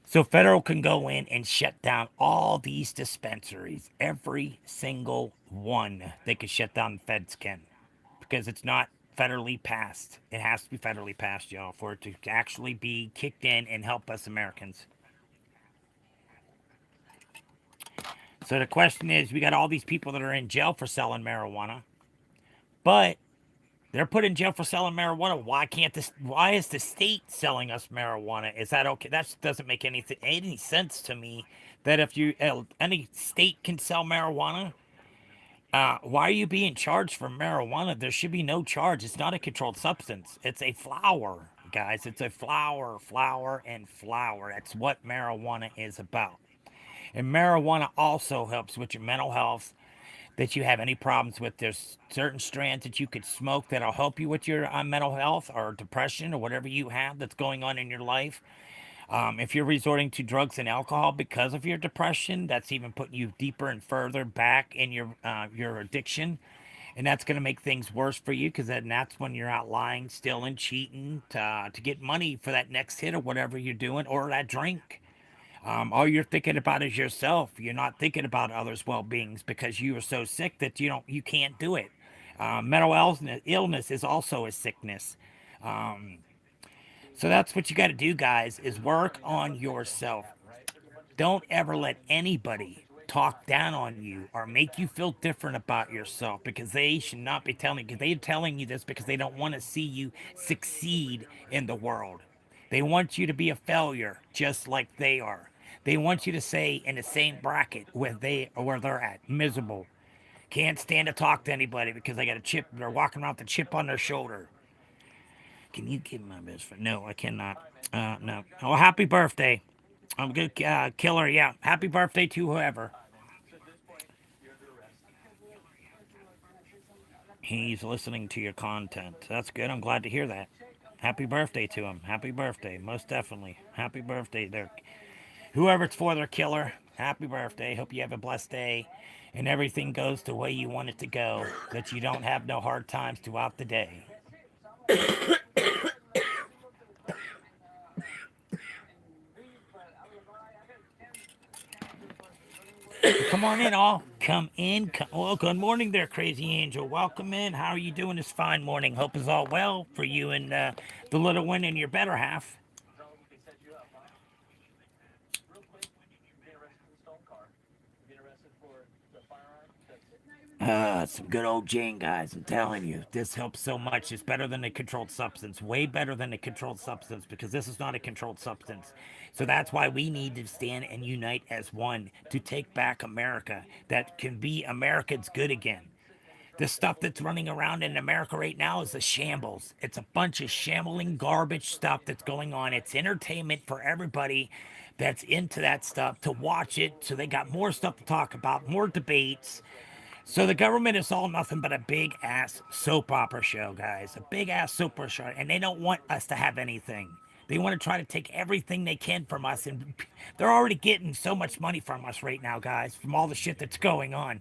So federal can go in and shut down all these dispensaries, every single one. They could shut down. The feds can, because it's not federally passed. It has to be federally passed, y'all, for it to actually be kicked in and help us Americans. So the question is, we got all these people that are in jail for selling marijuana, but they're put in jail for selling marijuana. Why can't this? Why is the state selling us marijuana? Is that okay? That doesn't make any sense to me. That if you any state can sell marijuana, why are you being charged for marijuana? There should be no charge. It's not a controlled substance. It's a flower, guys. It's a flower, and flower. That's what marijuana is about. And marijuana also helps with your mental health. That you have any problems with, there's certain strands that you could smoke that'll help you with your mental health or depression or whatever you have that's going on in your life. If you're resorting to drugs and alcohol because of your depression, that's even putting you deeper and further back in your addiction, and that's going to make things worse for you because then that's when you're out lying, stealing, cheating to get money for that next hit or whatever you're doing or that drink. All you're thinking about is yourself. You're not thinking about others' well-beings because you are so sick that you can't do it. Mental illness is also a sickness. Um, so that's what you got to do, guys, is work on yourself. Don't ever let anybody talk down on you or make you feel different about yourself because they should not be telling you. Because they're telling you this because they don't want to see you succeed in the world. They want you to be a failure just like they are. They want you to stay in the same bracket where they're at, miserable. Can't stand to talk to anybody because they got a chip. They're walking around with a chip on their shoulder. Can you give my best friend? No, I cannot. No. Oh, happy birthday. I'm good, killer. Yeah, happy birthday to whoever. He's listening to your content. That's good. I'm glad to hear that. Happy birthday to him. Happy birthday, most definitely. Happy birthday, there. Whoever it's for, their killer. Happy birthday. Hope you have a blessed day, and everything goes the way you want it to go. That you don't have no hard times throughout the day. Come on in, all. Come in. Well, good morning there, Crazy Angel. Welcome in. How are you doing this fine morning? Hope is all well for you and the little one and your better half. Some good old Jane, guys. I'm telling you, this helps so much. It's better than a controlled substance. Way better than a controlled substance because this is not a controlled substance. So that's why we need to stand and unite as one to take back America. That can be Americans good again. The stuff that's running around in America right now is a shambles. It's a bunch of shambling garbage stuff that's going on. It's entertainment for everybody that's into that stuff to watch it. So they got more stuff to talk about, more debates. So the government is all nothing but a big ass soap opera show, guys. A big ass soap opera show. And they don't want us to have anything. They want to try to take everything they can from us. And they're already getting so much money from us right now, guys, from all the shit that's going on.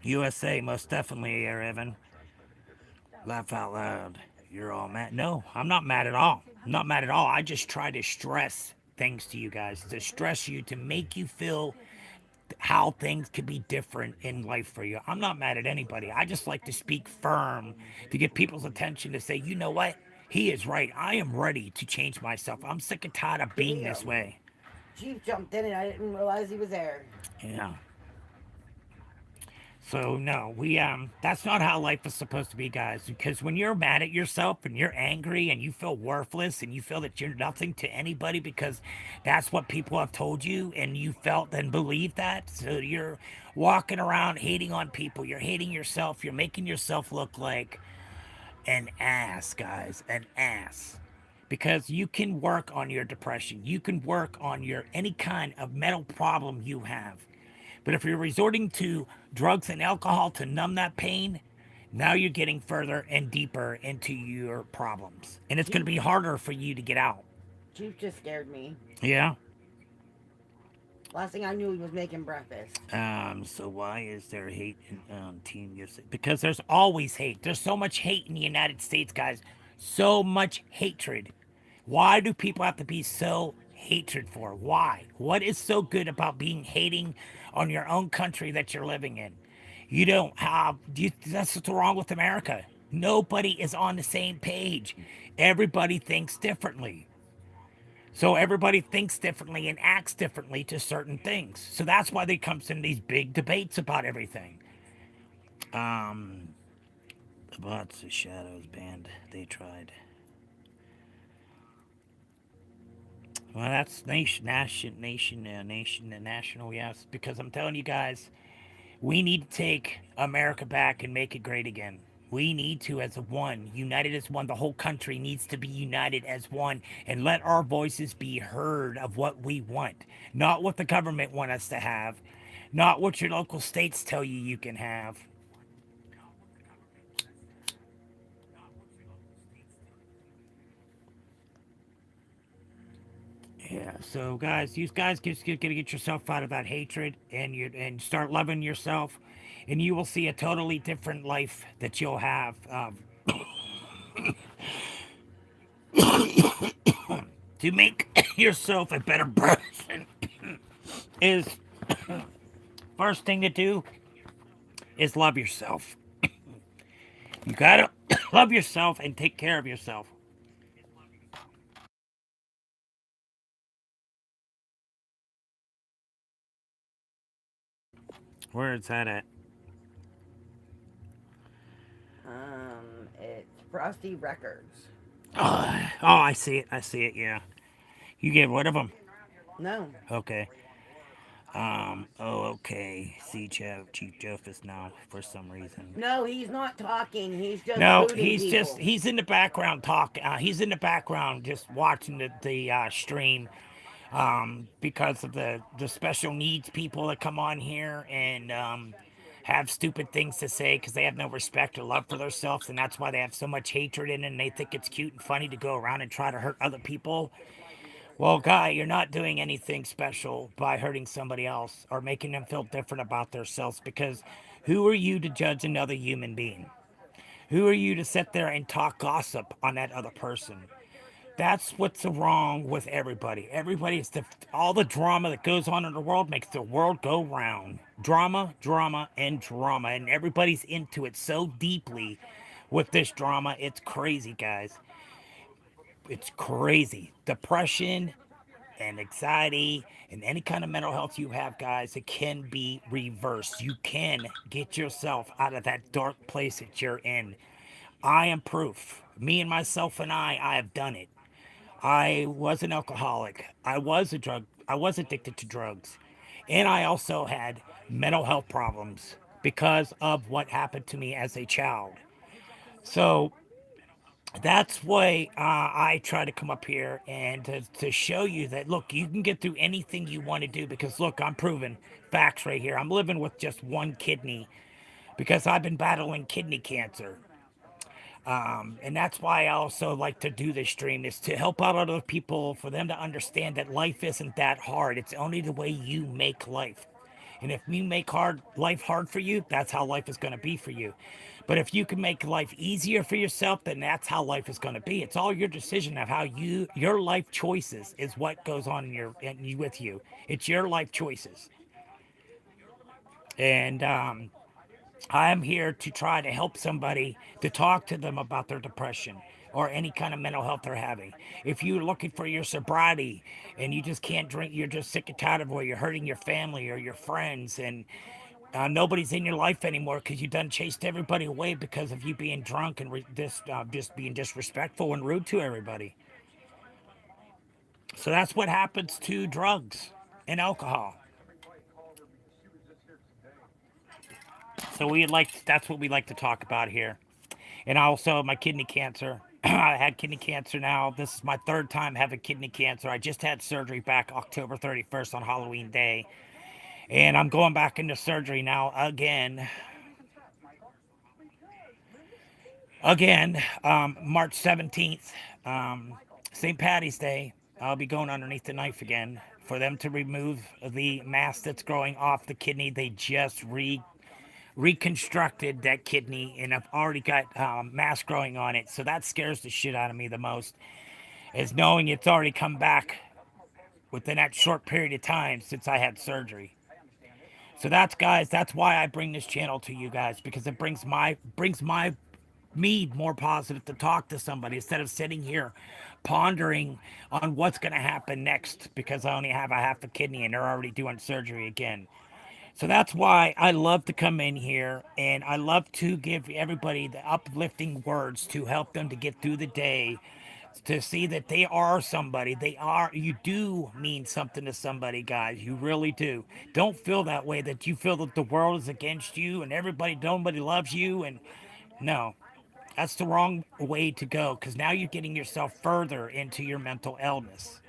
USA, most definitely, Evan. Laugh out loud. You're all mad. No, I'm not mad at all. I'm not mad at all. I just try to stress things to you guys, to stress you, to make you feel how things could be different in life for you. I'm not mad at anybody. I just like to speak firm to get people's attention to say, you know what? He is right. I am ready to change myself. I'm sick and tired of being this way. Chief jumped in and I didn't realize he was there. Yeah. So no, we that's not how life is supposed to be, guys. Because when you're mad at yourself and you're angry and you feel worthless and you feel that you're nothing to anybody because that's what people have told you and you felt and believed that. So you're walking around hating on people, you're hating yourself, you're making yourself look like an ass, guys, an ass. Because you can work on your depression. You can work on your any kind of mental problem you have. But if you're resorting to drugs and alcohol to numb that pain, now you're getting further and deeper into your problems. And it's going to Chief, be harder for you to get out. Chief just scared me. Yeah. Last thing I knew, he was making breakfast. So why is there hate in Team USA? Because there's always hate. There's so much hate in the United States, guys. So much hatred. Why do people have to be so hatred for? Why? What is so good about being hating on your own country that you're living in? You don't have. That's what's wrong with America. Nobody is on the same page. Everybody thinks differently. So everybody thinks differently and acts differently to certain things. So that's why they comes in these big debates about everything. Um, the bots, the shadows band, they tried. Well, that's nation, and national, yes. Because I'm telling you guys, we need to take America back and make it great again. We need to, as a one, united as one. The whole country needs to be united as one and let our voices be heard of what we want, not what the government want us to have, not what your local states tell you you can have. Yeah. So, guys, you guys just gotta get yourself out of that hatred and start loving yourself, and you will see a totally different life that you'll have. To make yourself a better person is first thing to do is love yourself. You gotta love yourself and take care of yourself. Where is that at? It's Frosty Records. Oh, I see it. I see it. Yeah. You get rid of them. No, Okay. Okay. See, Chief Justice now for some reason. no, he's not talking. He's just No, booting people. he's in the background talk. He's in the background just watching the stream because of the special needs people that come on here and have stupid things to say because they have no respect or love for themselves, and that's why they have so much hatred in it, and they think it's cute and funny to go around and try to hurt other people. Well, guy, you're not doing anything special by hurting somebody else or making them feel different about themselves because who are you to judge another human being? Who are you to sit there and talk gossip on that other person? That's what's wrong with everybody. Everybody's all the drama that goes on in the world makes the world go round. Drama, drama, and drama, and everybody's into it so deeply with this drama. It's crazy, guys. It's crazy. Depression and anxiety and any kind of mental health you have, guys, it can be reversed. You can get yourself out of that dark place that you're in. I am proof. Me and myself and I have done it. I was an alcoholic. I was addicted to drugs. And I also had mental health problems because of what happened to me as a child. So that's why I try to come up here and to show you that, look, you can get through anything you want to do because, look, I'm proving facts right here. I'm living with just one kidney because I've been battling kidney cancer. And that's why I also like to do this stream is to help out other people for them to understand that life isn't that hard. It's only the way you make life. And if you make life hard for you, that's how life is going to be for you. But if you can make life easier for yourself, then that's how life is going to be. It's all your decision of how your life choices is what goes on with you. It's your life choices. And I'm here to try to help somebody to talk to them about their depression or any kind of mental health they're having. If you're looking for your sobriety and you just can't drink, you're just sick and tired of where you're hurting your family or your friends, and Nobody's in your life anymore because you done chased everybody away because of you being drunk and just being disrespectful and rude to everybody. So that's what happens to drugs and alcohol. So that's what we like to talk about here. And also my kidney cancer. I had kidney cancer now. This is my third time having kidney cancer. I just had surgery back October 31st on Halloween Day. And I'm going back into surgery now again. March 17th, St. Patty's Day. I'll be going underneath the knife again for them to remove the mass that's growing off the kidney. They just reconstructed that kidney, and I've already got mass growing on it. So that scares the shit out of me the most, is knowing it's already come back within that short period of time since I had surgery. So that's why I bring this channel to you guys, because it brings my me more positive to talk to somebody instead of sitting here pondering on what's going to happen next because I only have a half a kidney and they're already doing surgery again. So that's why I love to come in here and I love to give everybody the uplifting words to help them to get through the day, to see that they are somebody. You do mean something to somebody, guys. You really do. Don't feel that way, that you feel that the world is against you and nobody loves you. And no, that's the wrong way to go, because now you're getting yourself further into your mental illness.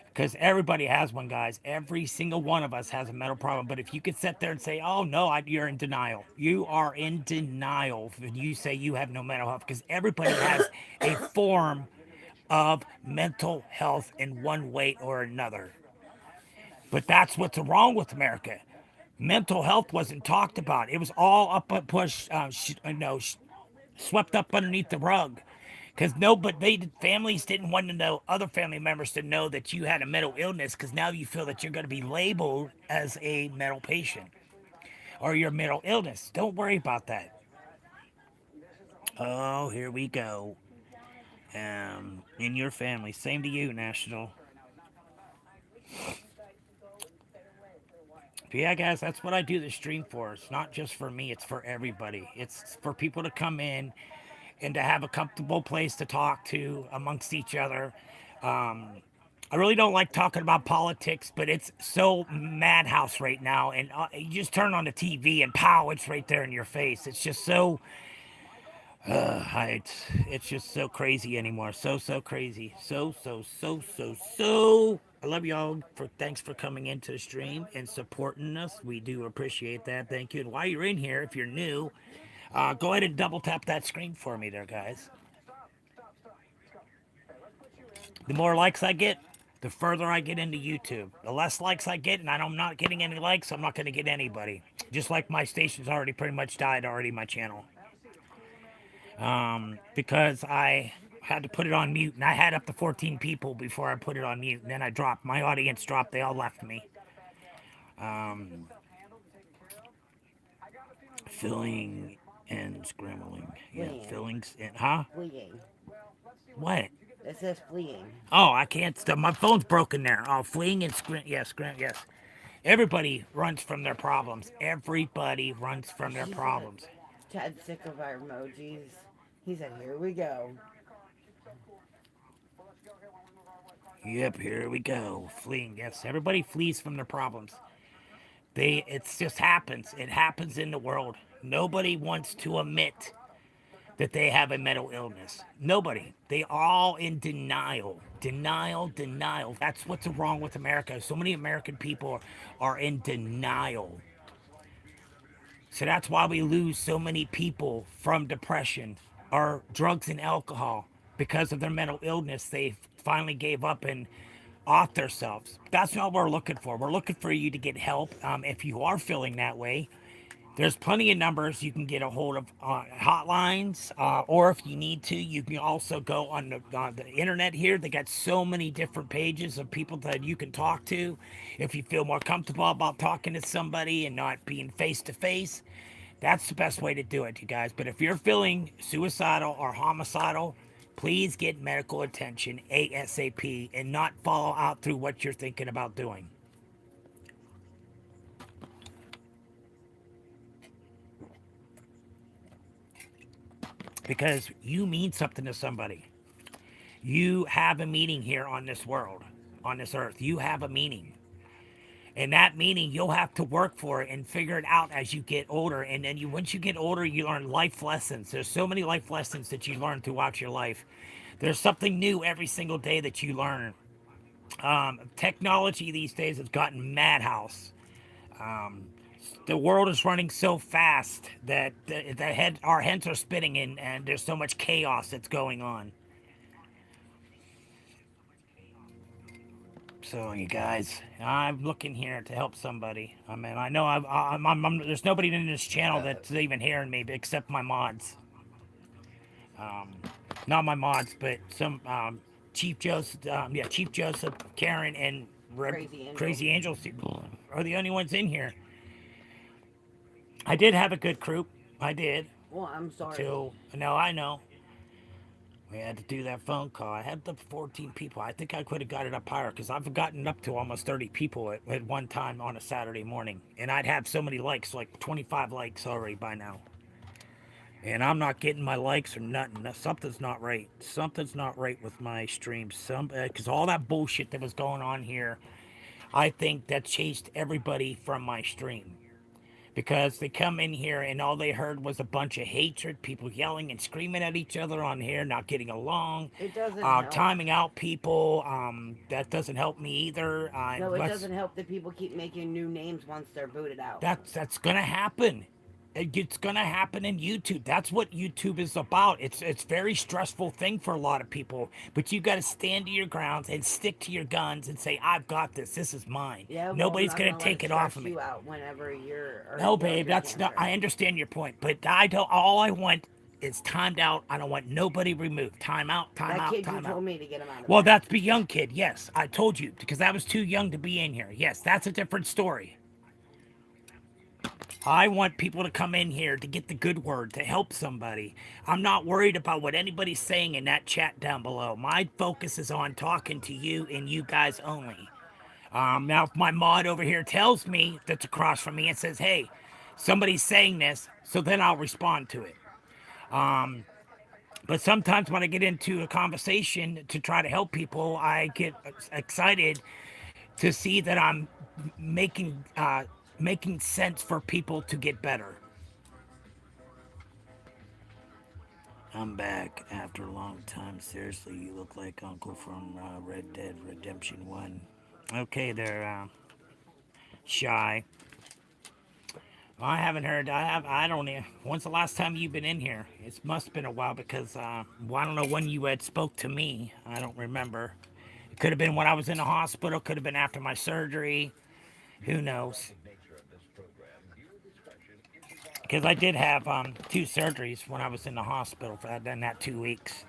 Because everybody has one, guys. Every single one of us has a mental problem. But if you could sit there and say, oh, no, you're in denial. You are in denial when you say you have no mental health, because everybody has a form of mental health in one way or another. But that's what's wrong with America. Mental health wasn't talked about. It was all up a push, swept up underneath the rug. Because families didn't want to know, other family members to know that you had a mental illness, because now you feel that you're going to be labeled as a mental patient or your mental illness. Don't worry about that. Oh, here we go. In your family. Same to you, National. But yeah, guys, that's what I do the stream for. It's not just for me, it's for everybody. It's for people to come in and to have a comfortable place to talk to amongst each other. I really don't like talking about politics, but it's so madhouse right now. And you just turn on the TV and pow, it's right there in your face. It's just so, it's just so crazy anymore. So crazy. So. I love y'all. Thanks for coming into the stream and supporting us. We do appreciate that. Thank you. And while you're in here, if you're new, go ahead and double tap that screen for me there, guys. The more likes I get, the further I get into YouTube. The less likes I get, and I'm not getting any likes, I'm not going to get anybody. Just like my station's already pretty much died already, my channel. Because I had to put it on mute, and I had up to 14 people before I put it on mute, and then I dropped. My audience dropped. They all left me. Filling and scrambling. Yeah, fillings and, huh? Fleeing. What? It says fleeing. Oh, I can't stop. My phone's broken there. Oh, fleeing and yes. Everybody runs from their problems. Everybody runs from their problems. Chad's sick of our emojis. He said, here we go. Yep, here we go. Fleeing. Yes, everybody flees from their problems. It just happens. It happens in the world. Nobody wants to admit that they have a mental illness. Nobody. They all in denial. Denial. That's what's wrong with America. So many American people are in denial. So that's why we lose so many people from depression or drugs and alcohol, because of their mental illness. They finally gave up and off themselves. That's not what we're looking for. We're looking for you to get help. If you are feeling that way, there's plenty of numbers you can get a hold of, hotlines, or if you need to, you can also go on the internet here. They got so many different pages of people that you can talk to. If you feel more comfortable about talking to somebody and not being face to face, that's the best way to do it, you guys. But if you're feeling suicidal or homicidal, please get medical attention ASAP and not follow out through what you're thinking about doing. because you mean something to somebody. You have a meaning here on this world, on this earth. You have a meaning. And that meaning you'll have to work for it and figure it out as you get older. And then once you get older, you learn life lessons. There's so many life lessons that you learn throughout your life. There's something new every single day that you learn. Technology these days has gotten madhouse. Um, the world is running so fast that our heads are spinning, and there's so much chaos that's going on. So, you guys, I'm looking here to help somebody. I mean, I know there's nobody in this channel that's even hearing me except my mods. Um, Not my mods, but some Chief Joseph, Chief Joseph, Karen, and Crazy Angels are the only ones in here. I did have a good group. I did. Well, I'm sorry. No, I know. We had to do that phone call. I had the 14 people. I think I could have got it up higher because I've gotten up to almost 30 people at one time on a Saturday morning. And I'd have so many likes, like 25 likes already by now. And I'm not getting my likes or nothing. Something's not right. Something's not right with my streams. Because all that bullshit that was going on here, I think that chased everybody from my stream. Because they come in here and all they heard was a bunch of hatred, people yelling and screaming at each other on here, not getting along, It doesn't help. timing out people. That doesn't help me either. No, it doesn't help that people keep making new names once they're booted out. That's gonna happen. It's gonna happen in YouTube. That's what YouTube is about. It's very stressful thing for a lot of people. But you got to stand to your grounds and stick to your guns and say, "I've got this. This is mine. Yeah, Nobody's gonna take it off of me." You out whenever No, babe, that's not. I understand your point, but I don't. All I want is timed out. I don't want nobody removed. Time out. Time that out. Kid, time you out. told me to get him out of Well, there. that's the young kid. Yes, I told you because I was too young to be in here. Yes, that's a different story. I want people to come in here to get the good word, to help somebody. I'm not worried about what anybody's saying in that chat down below. My focus is on talking to you and you guys only. Now, if my mod over here tells me that's across from me and says, hey, somebody's saying this, so then I'll respond to it. But sometimes when I get into a conversation to try to help people, I get excited to see that I'm making sense for people to get better. I'm back after a long time. Seriously, you look like Uncle from Red Dead Redemption 1. Okay, they're shy. I haven't heard. I don't know. When's the last time you've been in here? It must have been a while because I don't know when you had spoke to me. I don't remember. It could have been when I was in the hospital. Could have been after my surgery. Who knows? Because I did have 2 surgeries when I was in the hospital. I'd done that 2 weeks.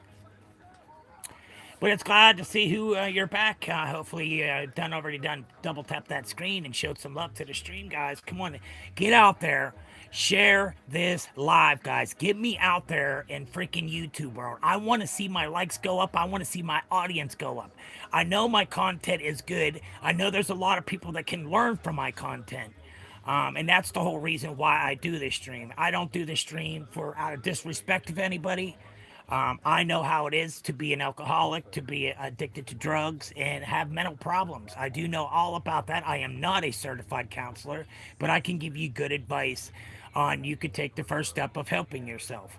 But it's glad to see who you're back. Hopefully you already done double tap that screen and showed some love to the stream, guys. Come on, get out there. Share this live, guys. Get me out there in freaking YouTube world. I want to see my likes go up. I want to see my audience go up. I know my content is good. I know there's a lot of people that can learn from my content. And that's the whole reason why I do this stream. I don't do this stream for out of disrespect of anybody. I know how it is to be an alcoholic, to be addicted to drugs, and have mental problems. I do know all about that. I am not a certified counselor, but I can give you good advice on you could take the first step of helping yourself.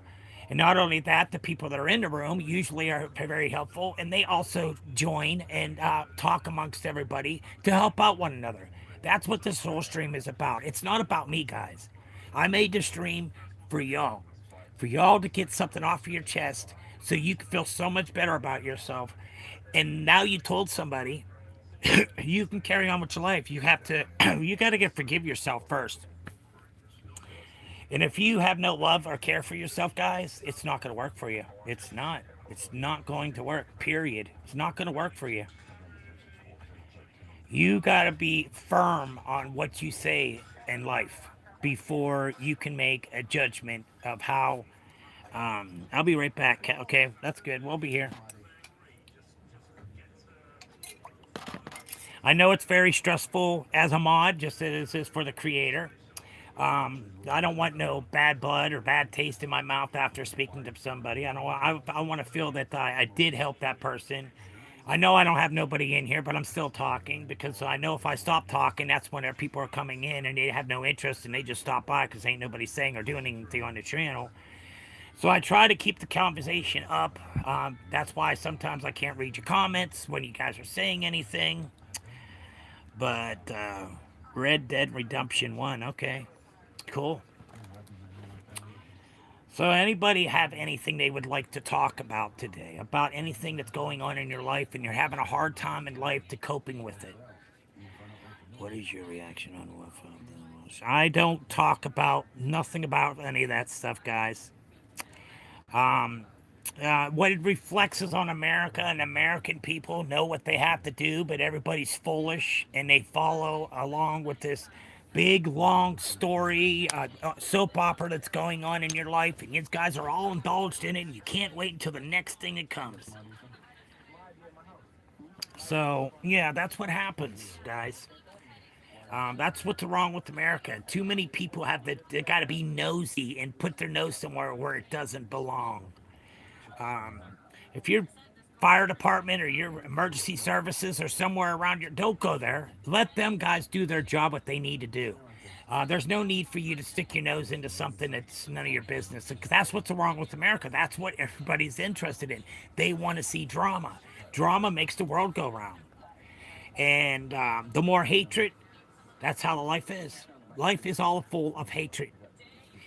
And not only that, the people that are in the room usually are very helpful, and they also join and talk amongst everybody to help out one another. That's what this whole stream is about. It's not about me, guys. I made this stream for y'all. For y'all to get something off of your chest so you can feel so much better about yourself. And now you told somebody, you can carry on with your life. You have to, you got to forgive yourself first. And if you have no love or care for yourself, guys, it's not going to work for you. It's not. It's not going to work, period. It's not going to work for you. You got to be firm on what you say in life before you can make a judgment of how. I'll be right back. Okay, that's good. We'll be here. I know it's very stressful as a mod, just as it is for the creator. I don't want no bad blood or bad taste in my mouth after speaking to somebody. I don't. I want to feel that I did help that person. I know I don't have nobody in here, but I'm still talking because I know if I stop talking, that's when people are coming in and they have no interest and they just stop by because ain't nobody saying or doing anything on the channel. So I try to keep the conversation up. That's why sometimes I can't read your comments when you guys are saying anything. But Red Dead Redemption 1, okay, cool. So anybody have anything they would like to talk about today? About anything that's going on in your life and you're having a hard time in life to coping with it? What is your reaction on what? I don't talk about nothing about any of that stuff, guys. Um, what it reflects is on America, and American people know what they have to do, but everybody's foolish and they follow along with this big long story soap opera that's going on in your life, and you guys are all indulged in it, and you can't wait until the next thing that comes. So yeah, that's what happens, guys. That's what's wrong with America. Too many people have they got to be nosy and put their nose somewhere where it doesn't belong. Um, if your fire department or your emergency services or somewhere around your, don't go there. Let them guys do their job, what they need to do. There's no need for you to stick your nose into something that's none of your business. Because that's what's wrong with America. That's what everybody's interested in. They want to see drama. Drama makes the world go round. And the more hatred, that's how the life is. Life is all full of hatred.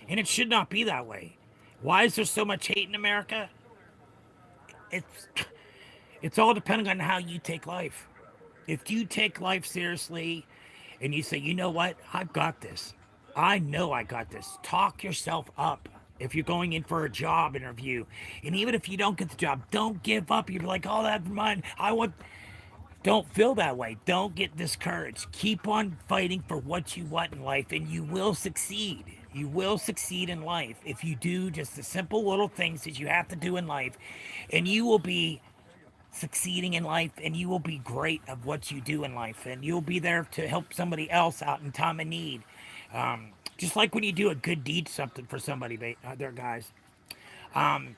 And it should not be that way. Why is there so much hate in America? It's it's all depending on how you take life. If you take life seriously and you say, you know what, I've got this. I know I got this. Talk yourself up. If you're going in for a job interview, and even if you don't get the job, don't give up. You're like, oh, that's mine. I want. Don't feel that way. Don't get discouraged. Keep on fighting for what you want in life, and you will succeed. You will succeed in life if you do just the simple little things that you have to do in life, and you will be succeeding in life, and you will be great at what you do in life, and you'll be there to help somebody else out in time of need. Just like when you do a good deed, something for somebody, there, guys. Um,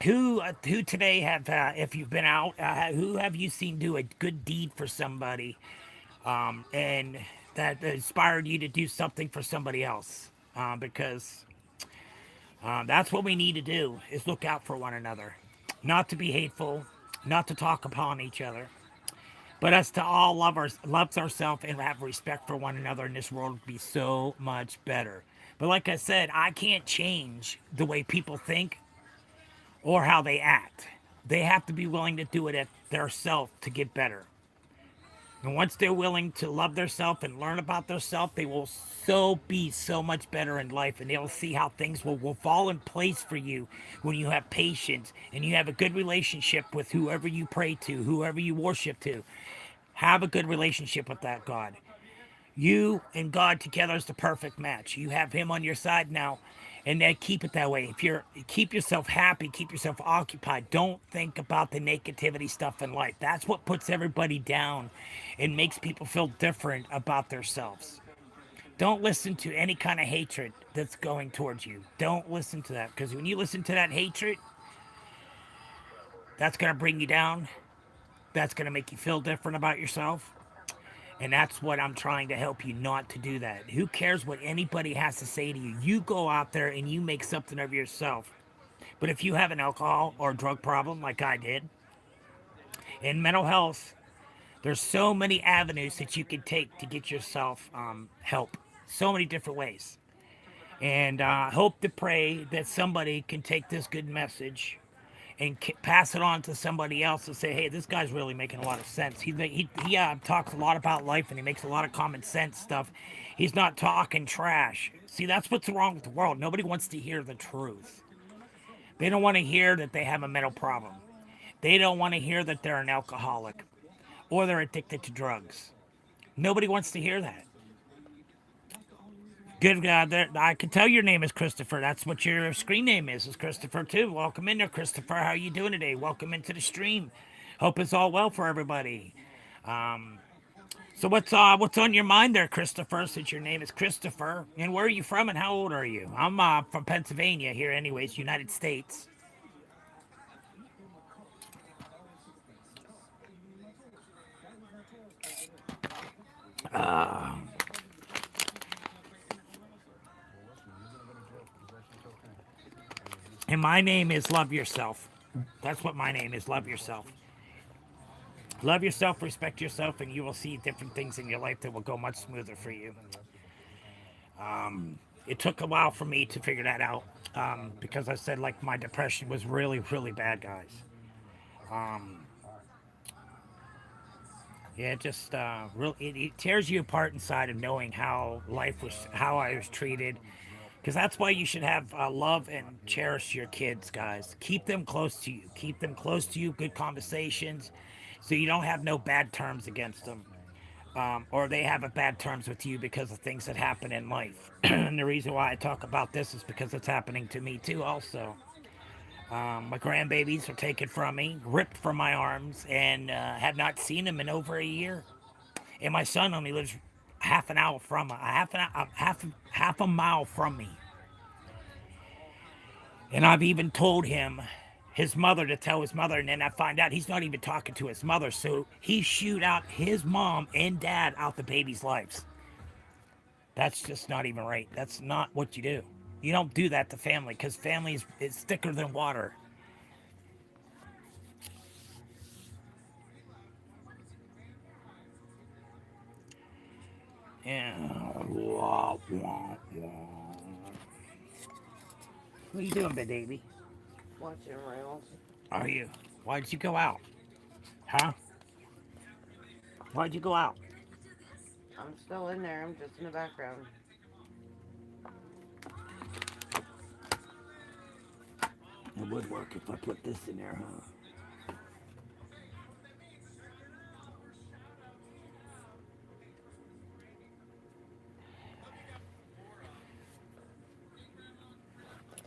who today have, if you've been out, who have you seen do a good deed for somebody, and that inspired you to do something for somebody else? Because that's what we need to do is look out for one another, not to be hateful, not to talk upon each other, but us to all love ourselves and have respect for one another, and this world would be so much better. But like I said, I can't change the way people think or how they act. They have to be willing to do it at their self to get better. And once they're willing to love themselves and learn about themselves, they will be so much better in life, and they'll see how things will fall in place for you when you have patience and you have a good relationship with whoever you pray to, whoever you worship to. Have a good relationship with that God. You and God together is the perfect match. You have Him on your side now, and then keep it that way. If you're keep yourself happy, keep yourself occupied. Don't think about the negativity stuff in life. That's what puts everybody down and makes people feel different about themselves. Don't listen to any kind of hatred that's going towards you. Don't listen to that, because when you listen to that hatred, that's going to bring you down. That's going to make you feel different about yourself. And that's what I'm trying to help you not to do that. Who cares what anybody has to say to you? You go out there and you make something of yourself. But if you have an alcohol or drug problem like I did, in mental health, there's so many avenues that you can take to get yourself help. So many different ways. And hope to pray that somebody can take this good message and pass it on to somebody else and say, hey, this guy's really making a lot of sense. He talks a lot about life, and he makes a lot of common sense stuff. He's not talking trash. See, that's what's wrong with the world. Nobody wants to hear the truth. They don't want to hear that they have a mental problem. They don't want to hear that they're an alcoholic or they're addicted to drugs. Nobody wants to hear that. Good God, I can tell your name is Christopher. That's what your screen name is Christopher too. Welcome in there, Christopher. How are you doing today? Welcome into the stream. Hope it's all well for everybody. So what's on your mind there, Christopher? Since your name is Christopher, and where are you from, and how old are you? I'm from Pennsylvania here, anyways, United States. And my name is Love Yourself. That's what my name is, Love Yourself. Love yourself, respect yourself, and you will see different things in your life that will go much smoother for you. It took a while for me to figure that out because I said, like, my depression was really, really bad, guys. Yeah, it just it tears you apart inside of knowing how life was, how I was treated. Because that's why you should have love and cherish your kids, guys. Keep them close to you. Keep them close to you. Good conversations, so you don't have no bad terms against them, or they have a bad terms with you because of things that happen in life. And the reason why I talk about this is because it's happening to me too, also. My grandbabies were taken from me, ripped from my arms, and have not seen them in over a year. And my son only lives half an hour from half a mile from me. And I've even told him, his mother, to tell his mother, and then I find out he's not even talking to his mother. So he shoot out his mom and dad out the baby's lives. That's just not even right. That's not what you do. You don't do that to family, because family is thicker than water. Yeah. What are you doing, baby? Watching rails. Are you? Why'd you go out? Huh? Why'd you go out? I'm still in there. I'm just in the background. It would work if I put this in there, huh?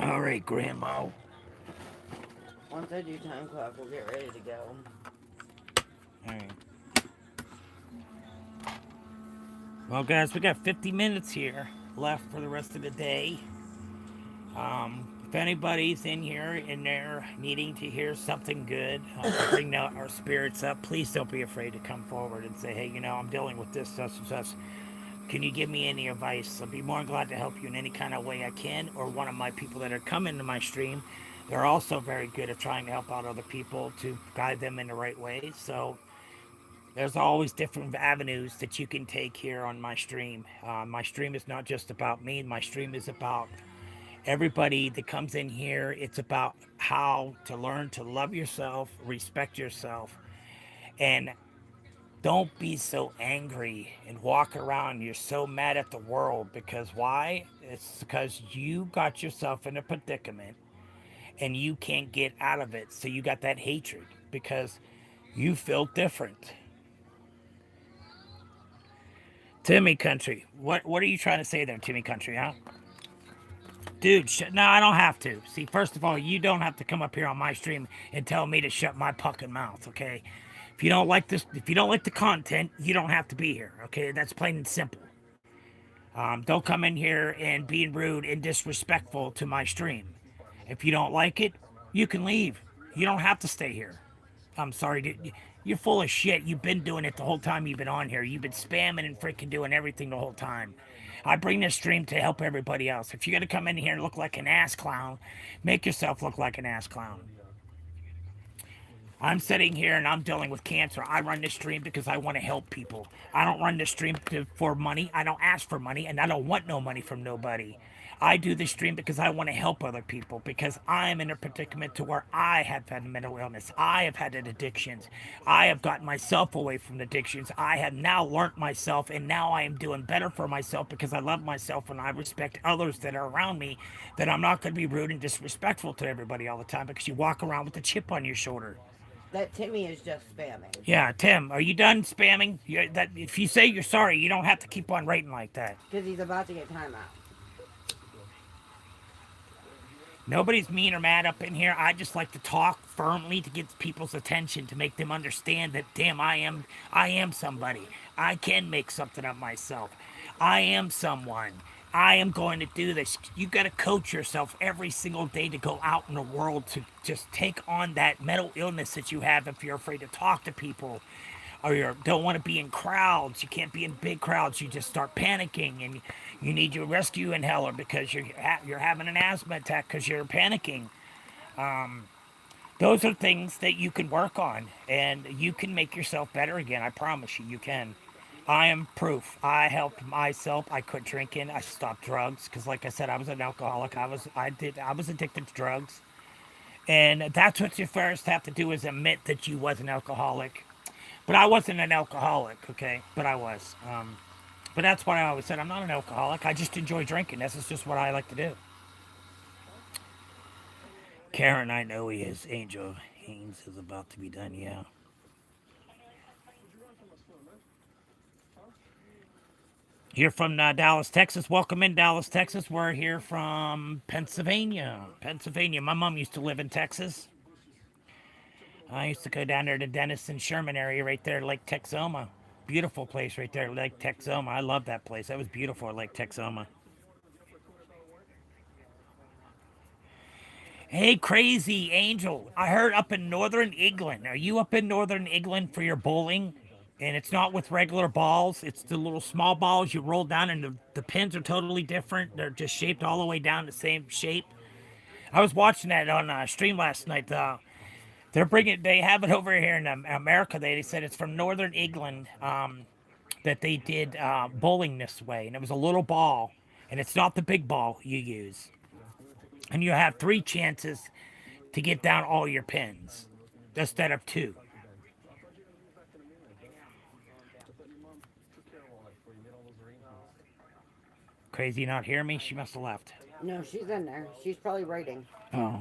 All right, Grandma. Once I do time clock, we'll get ready to go. All right. Well, guys, we got 50 minutes here left for the rest of the day. If anybody's in here and they're needing to hear something good, to bring our spirits up, please don't be afraid to come forward and say, hey, I'm dealing with this, such and such. Can you give me any advice? I'll be more than glad to help you in any kind of way I can. Or one of my people that are coming to my stream, they're also very good at trying to help out other people to guide them in the right way. So there's always different avenues that you can take here on my stream. My stream is not just about me. My stream is about everybody that comes in here. It's about how to learn to love yourself, respect yourself, and don't be so angry and walk around. You're so mad at the world because why? It's because you got yourself in a predicament and you can't get out of it. So you got that hatred because you feel different. Timmy Country, what are you trying to say there, Timmy Country, huh? Dude, no, I don't have to. See, first of all, you don't have to come up here on my stream and tell me to shut my fucking mouth, okay? If you don't like this, if you don't like the content, you don't have to be here, okay? That's plain and simple. Don't come in here and being rude and disrespectful to my stream. If you don't like it, you can leave. You don't have to stay here. I'm sorry, dude. You're full of shit. You've been doing it the whole time you've been on here. You've been spamming and freaking doing everything the whole time. I bring this stream to help everybody else. If you're going to come in here and look like an ass clown, make yourself look like an ass clown. I'm sitting here and I'm dealing with cancer. I run this stream because I want to help people. I don't run this stream for money. I don't ask for money, and I don't want no money from nobody. I do this stream because I want to help other people, because I am in a predicament to where I have had mental illness. I have had addictions. I have gotten myself away from addictions. I have now learned myself, and now I am doing better for myself because I love myself and I respect others that are around me, that I'm not going to be rude and disrespectful to everybody all the time because you walk around with a chip on your shoulder. That Timmy is just spamming. Yeah, Tim, are you done spamming? If you say you're sorry, you don't have to keep on writing like that. Because he's about to get time out. Nobody's mean or mad up in here. I just like to talk firmly to get people's attention to make them understand that damn I am somebody. I can make something of myself. I am someone. I am going to do this. You got to coach yourself every single day to go out in the world to just take on that mental illness that you have if you're afraid to talk to people or you don't want to be in crowds. You can't be in big crowds. You just start panicking, and you need your rescue inhaler because you're having an asthma attack because you're panicking. Those are things that you can work on, and you can make yourself better again. I promise you, you can. I am proof. I helped myself. I quit drinking. I stopped drugs because, like I said, I was an alcoholic. I was addicted to drugs, and that's what you first have to do is admit that you was an alcoholic. But I wasn't an alcoholic, okay? But I was. But that's what I always said. I'm not an alcoholic. I just enjoy drinking. This is just what I like to do. Karen, I know he is. Angel Haynes is about to be done, yeah. Here from Dallas, Texas. Welcome in, Dallas, Texas. We're here from Pennsylvania. Pennsylvania. My mom used to live in Texas. I used to go down there to Denison, Sherman area right there, Lake Texoma. Beautiful place right there, Lake Texoma. I love that place. That was beautiful, Lake Texoma. Hey, crazy angel. I heard up in northern England. Are you up in northern England for your bowling? And it's not with regular balls. It's the little small balls you roll down, and the pins are totally different. They're just shaped all the way down the same shape. I was watching that on stream last night. They have it over here in America. They said it's from northern England that they did bowling this way. And it was a little ball, and it's not the big ball you use. And you have 3 chances to get down all your pins instead of 2. Crazy not hear me? She must have left. No, she's in there. She's probably writing. Oh.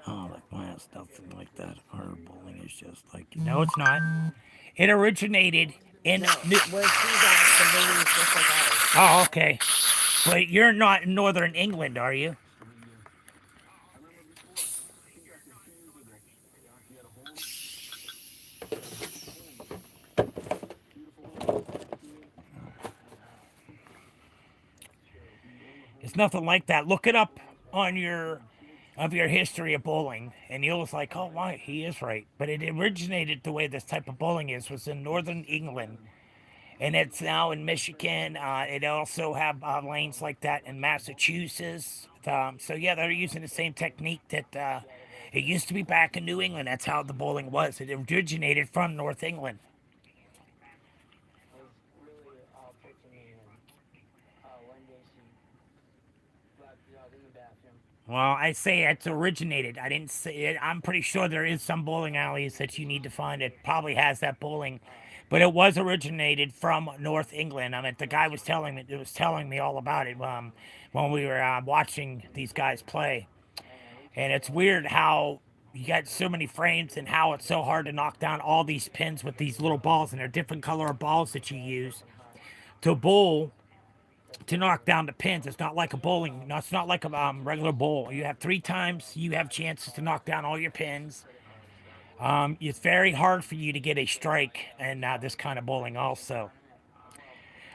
Oh, like my nothing like that. Our bowling is just like no, it's not. It originated in. No, where she's at, the building is just like ours. Oh, okay. But you're not in northern England, are you? It's nothing like that. Look it up on your history of bowling, and you'll just like, oh, why he is right. But it originated the way this type of bowling is was in northern England, and it's now in Michigan. It also have lanes like that in Massachusetts. So yeah, they're using the same technique that it used to be back in New England. That's how the bowling was. It originated from North England. Well, I say it's originated. I didn't say it. I'm pretty sure there is some bowling alleys that you need to find. It probably has that bowling, but it was originated from North England. I mean, the guy was telling me all about it when we were watching these guys play. And it's weird how you got so many frames and how it's so hard to knock down all these pins with these little balls, and they're different color balls that you use to bowl to knock down the pins. It's not like a bowling. No, it's not like a regular bowl. You have 3 times you have chances to knock down all your pins. It's very hard for you to get a strike in this kind of bowling also.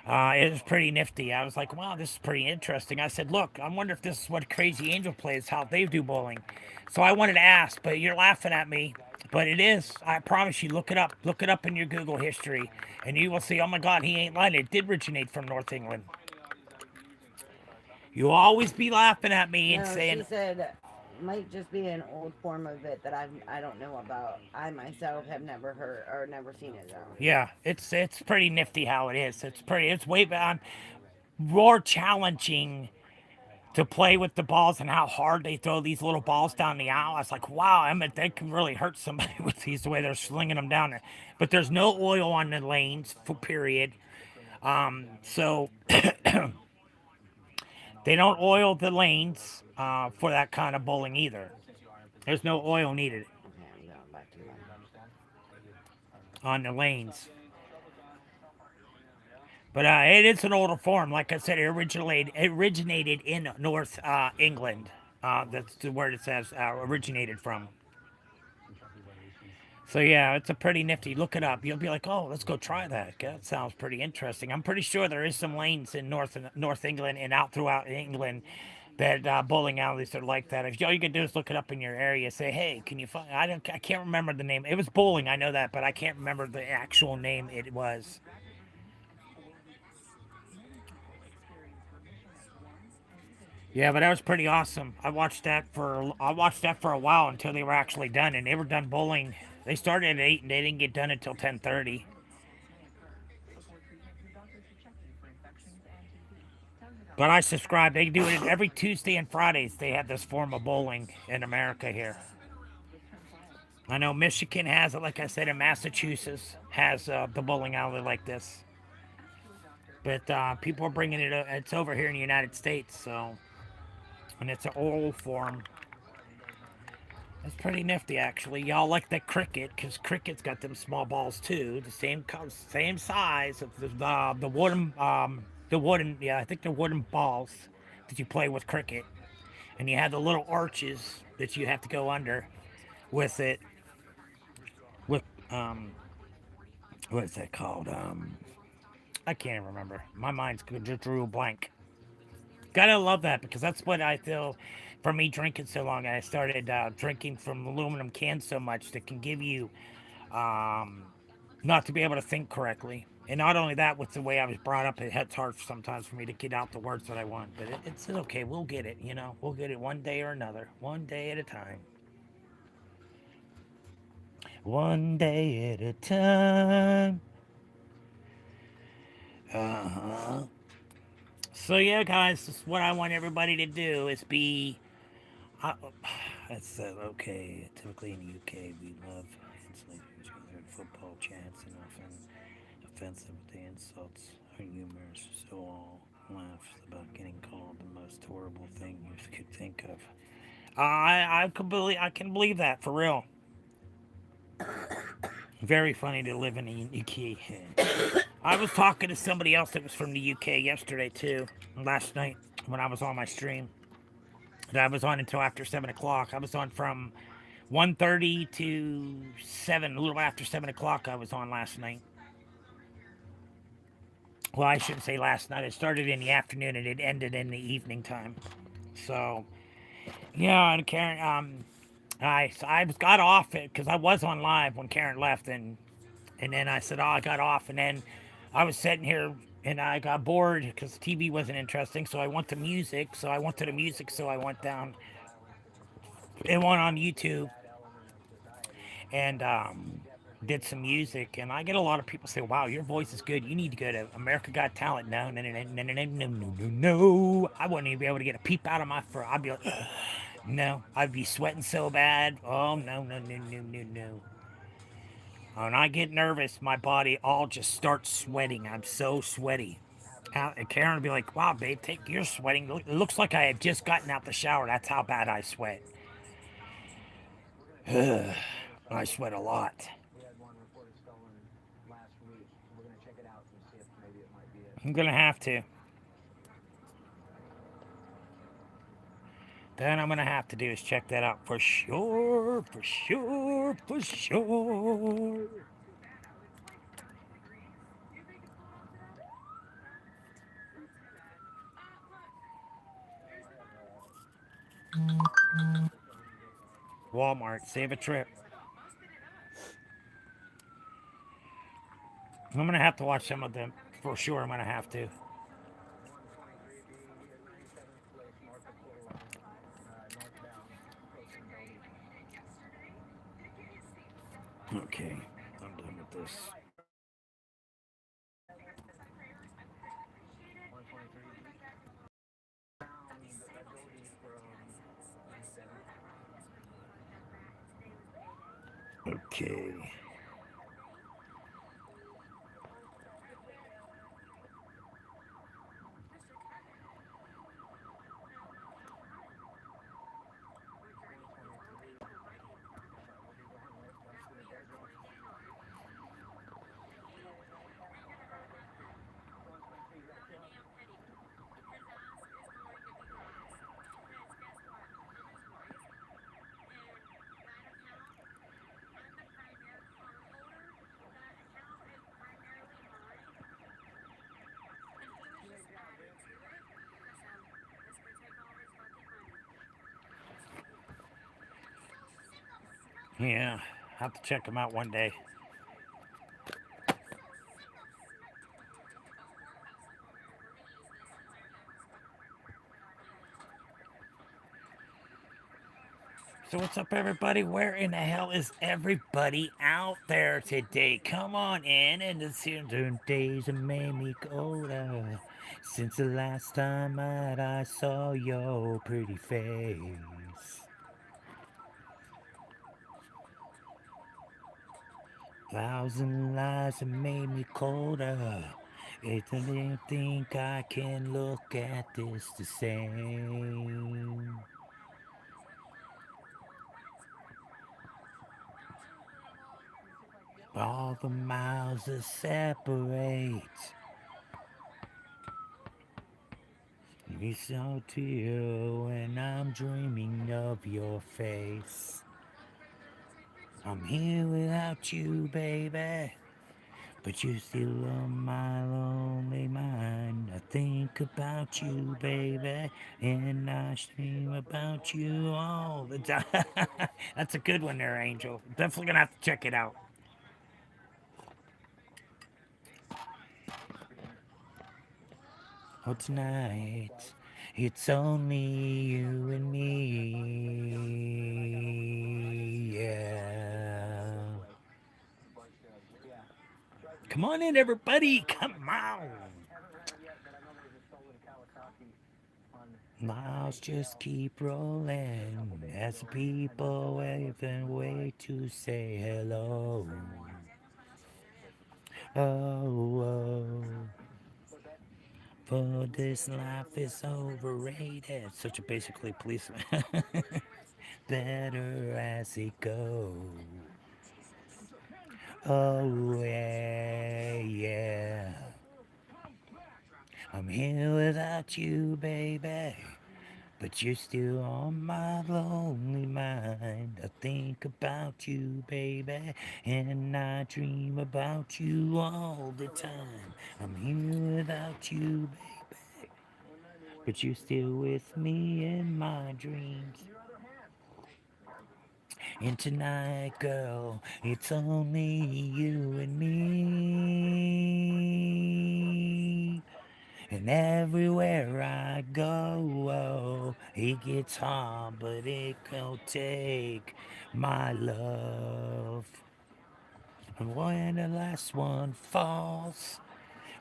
It was pretty nifty. I was like, wow, this is pretty interesting. I said, look, I wonder if this is what Crazy Angel plays, how they do bowling. So I wanted to ask, but you're laughing at me. But it is. I promise you, look it up. Look it up in your Google history, and you will see, oh my God, he ain't lying. It did originate from North England. You'll always be laughing at me and saying. She said might just be an old form of it that I don't know about. I myself have never heard or never seen it though. Yeah, it's pretty nifty how it is. It's way more challenging to play with the balls and how hard they throw these little balls down the aisle. I was like, wow, I mean, they can really hurt somebody with these the way they're slinging them down there. But there's no oil on the lanes for period. So they don't oil the lanes for that kind of bowling either. There's no oil needed on the lanes. But it is an older form. Like I said, it originated in North England. That's the word it says originated from. So yeah, it's a pretty nifty. Look it up. You'll be like, oh, let's go try that. That sounds pretty interesting. I'm pretty sure there is some lanes in North England and out throughout England that bowling alleys are like that. If all you can do is look it up in your area, say, hey, can you find? I can't remember the name. It was bowling, I know that, but I can't remember the actual name it was. Yeah, but that was pretty awesome. I watched that for a while until they were actually done, and they were done bowling. They started at 8 and they didn't get done until 10:30. But I subscribe. They do it every Tuesday and Fridays. They have this form of bowling in America here. I know Michigan has it, like I said, and Massachusetts has the bowling alley like this. But people are bringing it. It's over here in the United States, so and it's an oral form. It's pretty nifty, actually. Y'all like the cricket, because cricket's got them small balls too, the same size of the wooden, yeah, I think they're wooden balls that you play with cricket, and you have the little arches that you have to go under with it. With what is that called? I can't even remember. My mind's just drew a blank. Gotta love that because that's what I feel. For me drinking so long, I started drinking from aluminum cans so much that can give you um, not to be able to think correctly. And not only that, with the way I was brought up, it's hard sometimes for me to get out the words that I want. But it's okay. We'll get it. We'll get it one day or another, one day at a time. One day at a time. Uh huh. So yeah, guys, this is what I want everybody to do is be. Uh, that's okay. Typically in the UK, we love insulating each other in football chants and often offensive with the insults are humorous, so all laughs about getting called the most horrible thing you could think of. I can believe that for real. Very funny to live in the UK. I was talking to somebody else that was from the UK yesterday too, last night when I was on my stream. That I was on until after 7 o'clock. I was on from 1:30 to 7, a little after 7 o'clock. I was on last night. Well, I shouldn't say last night. It started in the afternoon and it ended in the evening time. So yeah, and Karen, I got off it because I was on live when Karen left, and then I said, oh, I got off, and then I was sitting here and I got bored because TV wasn't interesting, so I went to music. So I went to the music, so I went down and went on YouTube and did some music. And I get a lot of people say, wow, your voice is good. You need to go to America Got Talent. No, no, no, no, no, no, no, no, no, no. I wouldn't even be able to get a peep out of my fur. I'd be like, no, I'd be sweating so bad. Oh, no, no, no, no, no, no. When I get nervous, my body all just starts sweating. I'm so sweaty. And Karen would be like, wow, babe, you're sweating. It looks like I have just gotten out the shower. That's how bad I sweat. I sweat a lot. I'm going to have to. Then I'm going to have to do is check that out for sure, for sure, for sure. Walmart, save a trip. I'm going to have to watch some of them. For sure, I'm going to have to. Okay, I'm done with this. Okay. Yeah, have to check them out one day. So what's up, everybody? Where in the hell is everybody out there today? Come on in, and the certain days have made me colder since the last time that I saw your pretty face. Thousand lies have made me colder. I don't think I can look at this the same. All the miles that separate me so to you, and I'm dreaming of your face. I'm here without you, baby, but you're still on my lonely mind. I think about you, baby, and I dream about you all the time. That's a good one there, Angel. Definitely gonna have to check it out. Oh, tonight, it's only you and me. Yeah. Come on in, everybody. Come on. Miles just keep rolling as the people wave and wait to say hello. Oh, oh. For this life is overrated. Such a basically policeman. Better as it goes. Oh, yeah, yeah. I'm here without you, baby. But you're still on my lonely mind. I think about you, baby, and I dream about you all the time. I'm here without you, baby, but you're still with me in my dreams. And tonight, girl, it's only you and me. And everywhere I go, oh, it gets hard, but it will take my love. And when the last one falls,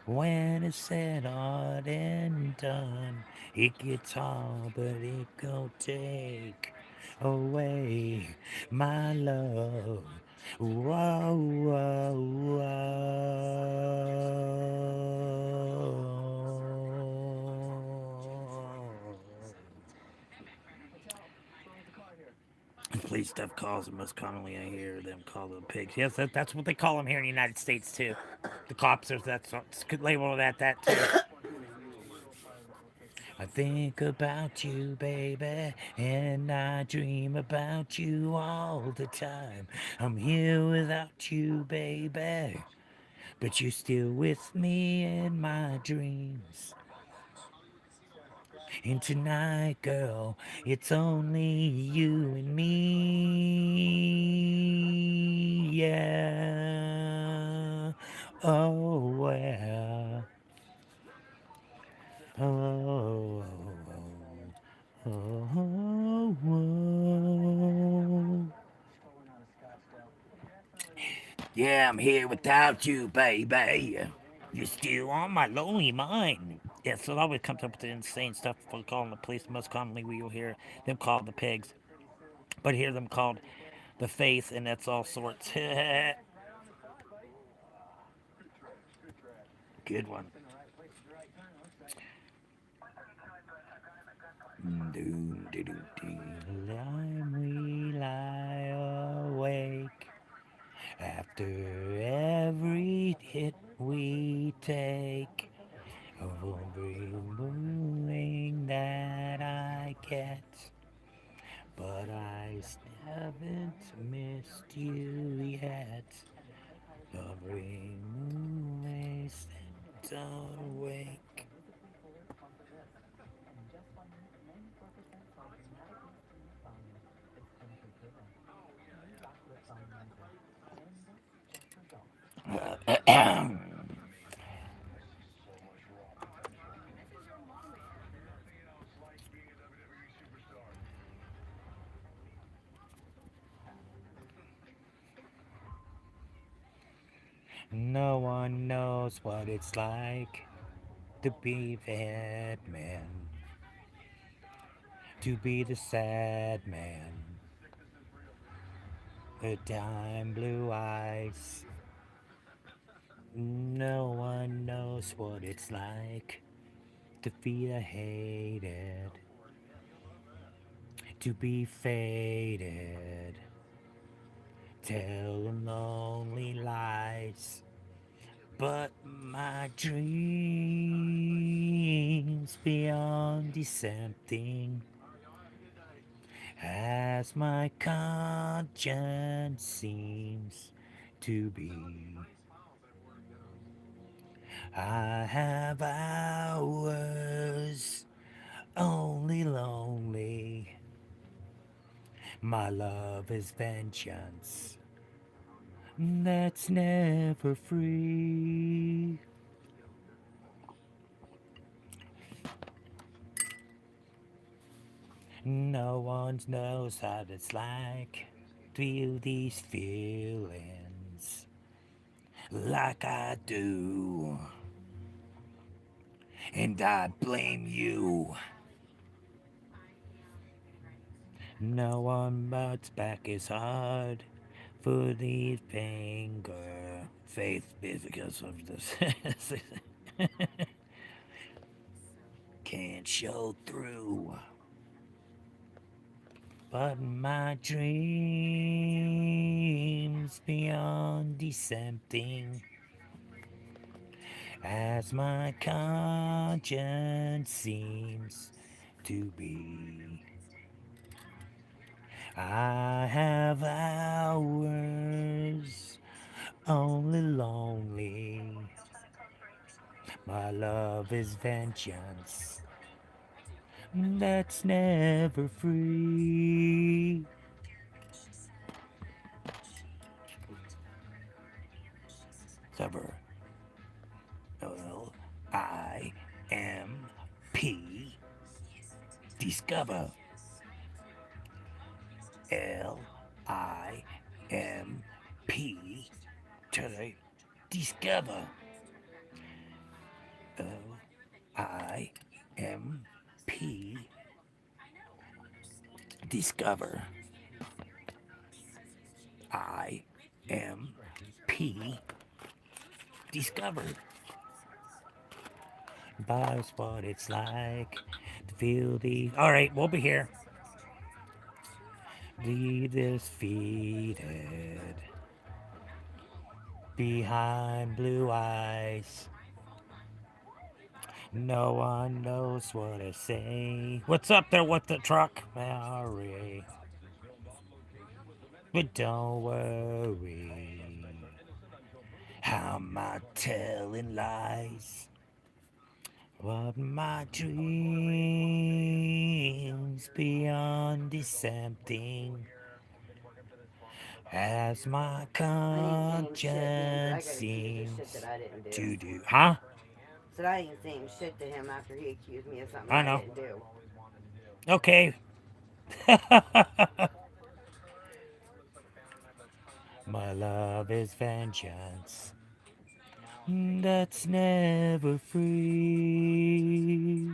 when it's said all and done, it gets hard, but it will take away my love. Whoa, whoa, whoa. Police stuff calls them most commonly. I hear them call them pigs. Yes, that's what they call them here in the United States too. The cops are that's good label that too. I think about you, baby, and I dream about you all the time. I'm here without you, baby, but you're still with me in my dreams. And tonight, girl, it's only you and me. Yeah. Oh, well. Oh, oh, oh, oh. Yeah, I'm here without you, baby. You're still on my lonely mind. Yeah, so it always comes up with the insane stuff for calling the police. Most commonly, we will hear them called the pigs, but hear them called the faith, and that's all sorts. Good one. Time we lie awake after every hit we take, of every moving that I get. But I haven't missed you yet. Every moving don't awake. No one knows what it's like to be that man, to be the sad man, the time blue eyes. No one knows what it's like to feel hated, to be faded, tell lonely lies. But my dreams beyond decepting, as my conscience seems to be. I have hours only lonely. My love is vengeance that's never free. No one knows how it's like to feel these feelings like I do. And I blame you. No one but's back is hard for these finger faith because of this. Can't show through. But my dreams beyond decepting, as my conscience seems to be. I have hours only lonely. My love is vengeance that's never free. Sever. L-I-M-P. Discover. L-I-M-P. Today. Discover. L-I-M-P. Discover. I-M-P. Discover. That's what it's like to feel the. All right, we'll be here. The defeated behind blue eyes. No one knows what I say. What's up there with the truck, Mary? But don't worry. How am I telling lies? What my dreams beyond decepting, as my conscience seems to do. Huh? Said I ain't saying shit to him after he accused me of something I I know. didn't do. Okay. My love is vengeance that's never free.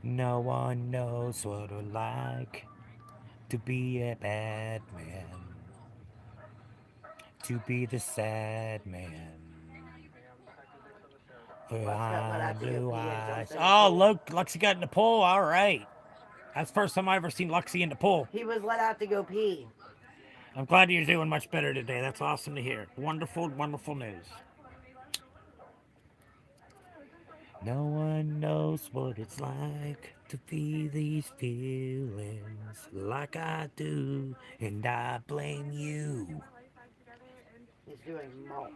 No one knows what it's like to be a bad man, to be the sad man. Behind blue eyes. Oh, look, Luxie got in the pool. All right. That's the first time I ever seen Luxie in the pool. He was let out to go pee. I'm glad you're doing much better today. That's awesome to hear. Wonderful, wonderful news. No one knows what it's like to feel these feelings like I do, and I blame you. He's doing mulch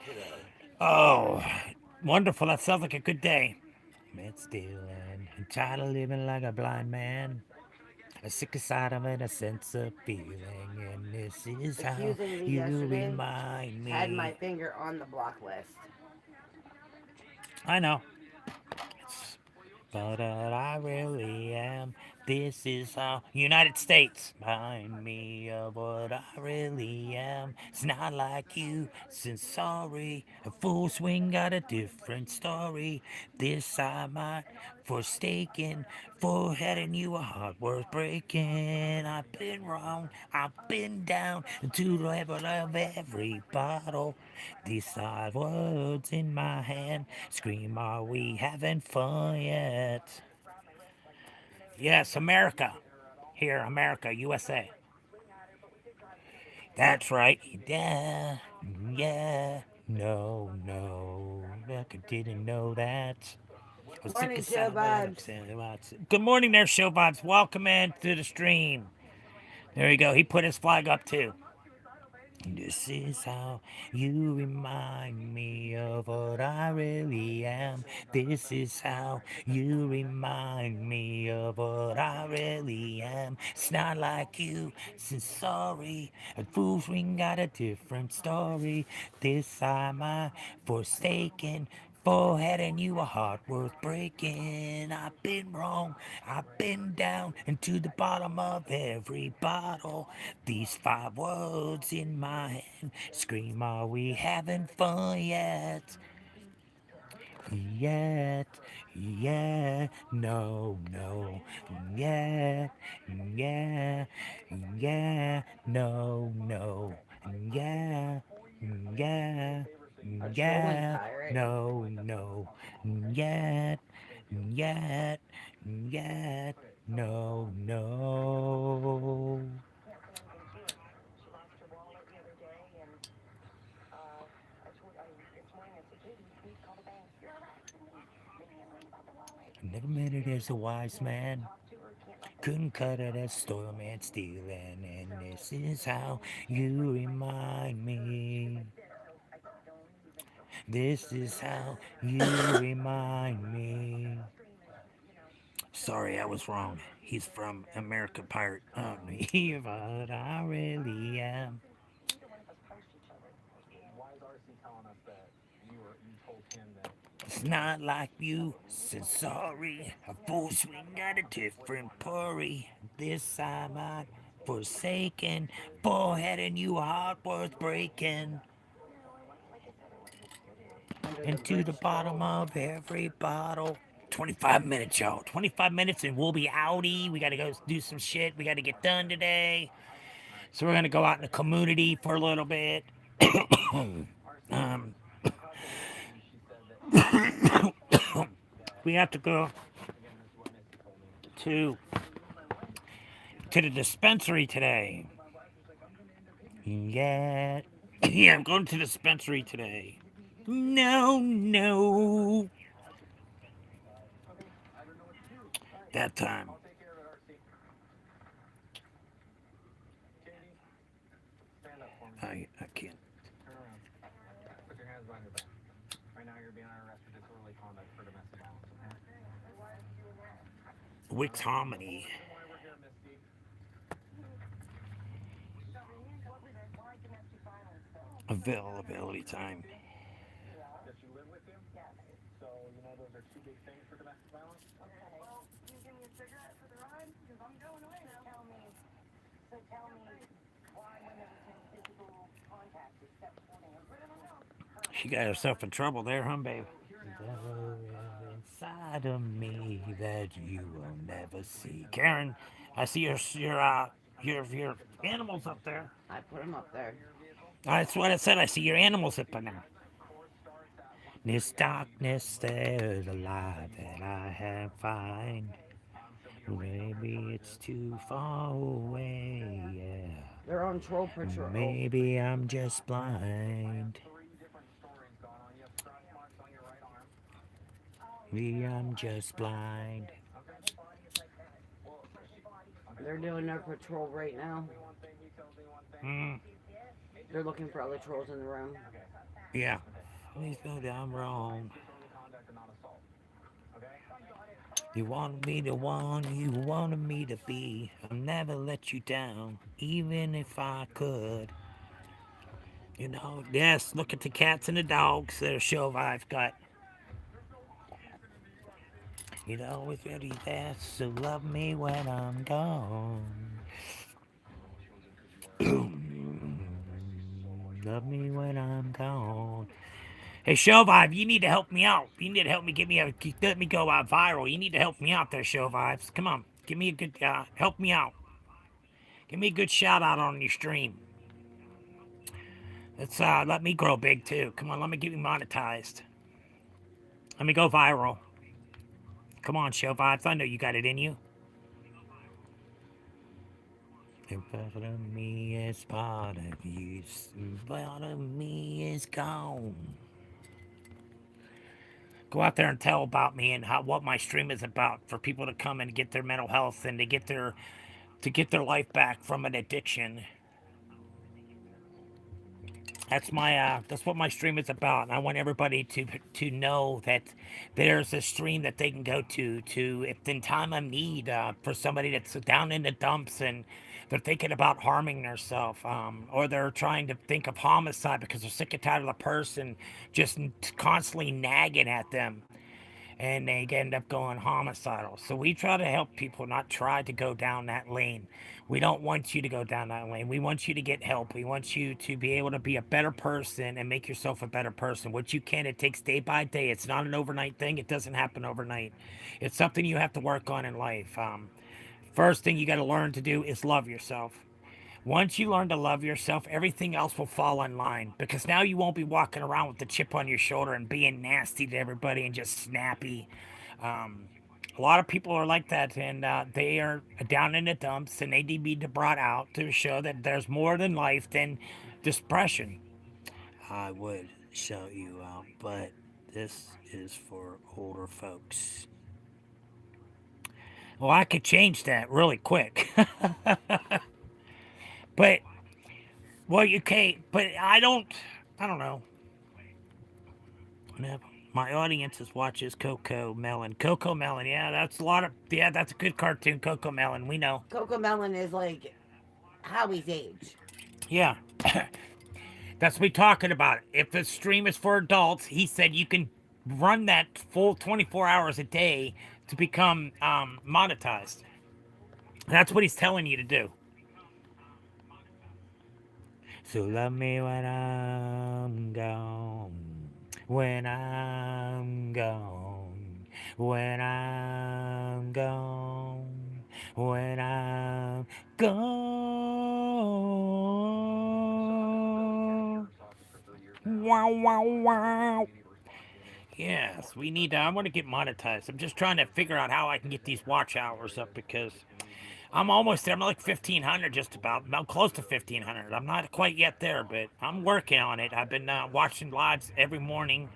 today. Oh, wonderful. That sounds like a good day. Man stealing and tired of living like a blind man. A sick aside of it, a sense of feeling, and this is how Accusing me you yesterday remind had my me. finger on the block list. I know. But I really am. This is how United States remind me of what I really am. It's not like you, since sorry. A full swing got a different story. This I might forsaken. For heading you a heart worth breaking. I've been wrong, I've been down to the level of every bottle. These side words in my hand scream, are we having fun yet? Yes, America. Here, America, USA. That's right. Yeah, yeah. No, no. I didn't know that. I was sick Morning, of Joe Vibes. Good morning there, Show Vibes. Welcome in to the stream. There you go. He put his flag up too. This is how you remind me of what I really am. This is how you remind me of what I really am. It's not like you, since sorry. A fool's ring got a different story. This time I forsaken. Forehead and you a heart worth breaking. I've been wrong, I've been down into the bottom of every bottle. These five words in my hand scream, are we having fun yet? Yet, yeah, no, no, yeah, yeah, yeah, no, no, yeah, yeah, A trolling yeah, pirate. no, no, yet, yet, yet, no, no. Never made it as a wise man. Couldn't cut it as spoil man stealing. And this is how you remind me. This is how you remind me. Sorry, I was wrong. He's from America Pirate. But I really am. It's not like you, said sorry. A full swing got a different purry. This time I'm forsaken. Forehead and you heart worth breaking. Under the Into the bridge bottom troll. of every bottle. 25 minutes, y'all. 25 minutes and we'll be outie. We gotta go do some shit. We gotta get done today. So we're gonna go out in the community for a little bit. um, we have to go to the dispensary today. Yeah. Yeah, I'm going to the dispensary today. No, no. That time. I can't. Wix Harmony. Availability time. She got herself in trouble there, huh, babe? Inside of me that you will never see. Karen, I see your animals up there. I put them up there. That's what I said. I see your animals up there. This darkness, there's a light that I have find. Maybe it's too far away, yeah. They're on troll patrol. Maybe I'm just blind. Maybe I'm just blind. They're doing their patrol right now. They're looking for other trolls in the room. Yeah. Please know that I'm wrong. You wanted me the one you wanted me to be. I'll never let you down, even if I could. You know, yes, look at the cats and the dogs that are show I've got. You're always ready there, so love me when I'm gone. Love me when I'm gone. Hey, Show Vibe, you need to help me out. You need to help me let me go viral. You need to help me out there, Show Vibes. Come on, give me a good, help me out. Give me a good shout out on your stream. Let's let me grow big too. Come on, let me get me monetized. Let me go viral. Come on, Show Vibes. I know you got it in you. Part of me is part of you. Part of me is gone. Go out there and tell about me and what my stream is about for people to come and get their mental health and to get their life back from an addiction. That's what my stream is about. And I want everybody to know that there's a stream that they can go to if in time of need for somebody that's down in the dumps and they're thinking about harming themselves, or they're trying to think of homicide because they're sick and tired of the person just constantly nagging at them and they end up going homicidal. So we try to help people not try to go down that lane. We don't want you to go down that lane. We want you to get help. We want you to be able to be a better person and make yourself a better person. What you can, it takes day by day. It's not an overnight thing. It doesn't happen overnight. It's something you have to work on in life. First thing you got to learn to do is love yourself. Once you learn to love yourself, everything else will fall in line because now you won't be walking around with the chip on your shoulder and being nasty to everybody and just snappy. Um, a lot of people are like that, and they are down in the dumps, and they need to be brought out to show that there's more than life than depression. I would shout you out, but this is for older folks. Well, I could change that really quick. But well, you can't. But I don't. I don't know. My audience watches Coco Melon. Coco Melon, yeah, that's a lot of. Yeah, that's a good cartoon. Coco Melon, we know. Coco Melon is like Howie's age. Yeah, that's what we talking about. If the stream is for adults, he said you can run that full 24 hours a day to become monetized. That's what he's telling you to do. So love me when I'm gone. When I'm gone. When I'm gone. When I'm gone. Wow, wow, wow. Yes, we need to. I want to get monetized. I'm just trying to figure out how I can get these watch hours up because I'm almost there. I'm like 1,500 just about. I'm close to 1,500. I'm not quite yet there, but I'm working on it. I've been watching lives every morning.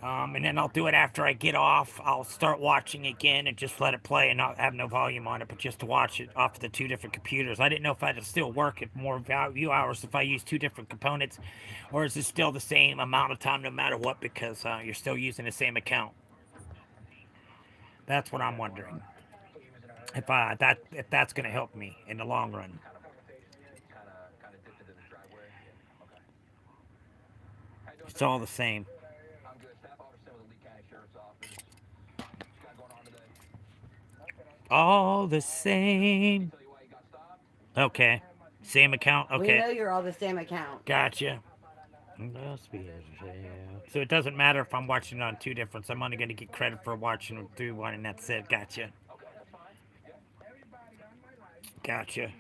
And then I'll do it after I get off. I'll start watching again and just let it play and not have no volume on it, but just to watch it off the two different computers. I didn't know if I had to still work at more view hours if I use two different components, or is it still the same amount of time no matter what because you're still using the same account? That's what I'm wondering. If that's going to help me in the long run. It's all the same. All the same. Okay. Same account? Okay. We know you're all the same account. Gotcha. So it doesn't matter if I'm watching it on two different. I'm only going to get credit for watching through one, and that's it. Gotcha. Gotcha.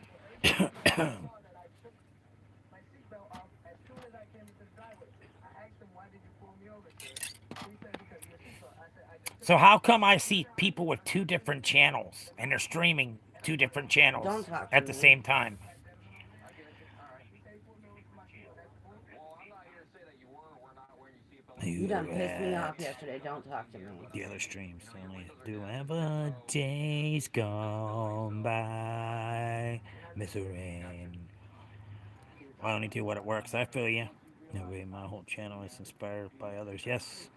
So how come I see people with two different channels and they're streaming two different channels at the same time? You done pissed me off yesterday. Don't talk to me. The other streams only. Do ever days gone by, misery. I only do what it works. I feel you. No way, my whole channel is inspired by others. Yes,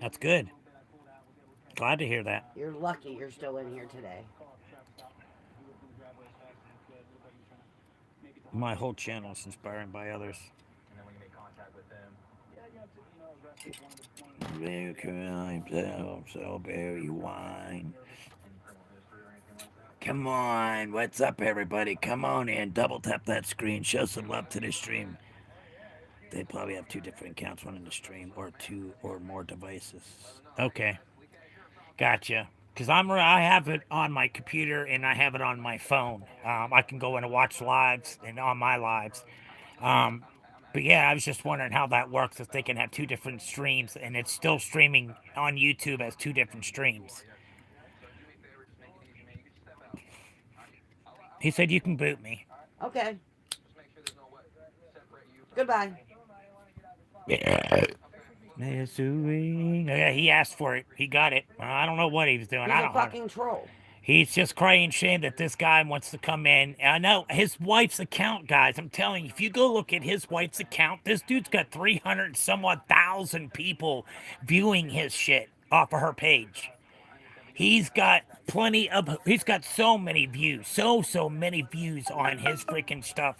that's good. Glad to hear that. You're lucky you're still in here today. My whole channel is inspiring by others. Very so berry wine. Come on, what's up, everybody? Come on in, double tap that screen, show some love to the stream. They probably have two different accounts, one in the stream or two or more devices. Okay, gotcha. Because I have it on my computer and I have it on my phone. I can go in and watch lives and on my lives. Um, but yeah, I was just wondering how that works. If they can have two different streams and it's still streaming on YouTube as two different streams. He said you can boot me. Okay. Goodbye. Yeah. Yeah, he asked for it. He got it. I don't know what he was doing. He's I a don't know. fucking troll. He's just crying shame that this guy wants to come in. I know his wife's account, guys. I'm telling you, if you go look at his wife's account, this dude's got 300 and somewhat thousand people viewing his shit off of her page. He's got he's got so many views, so many views on his freaking stuff.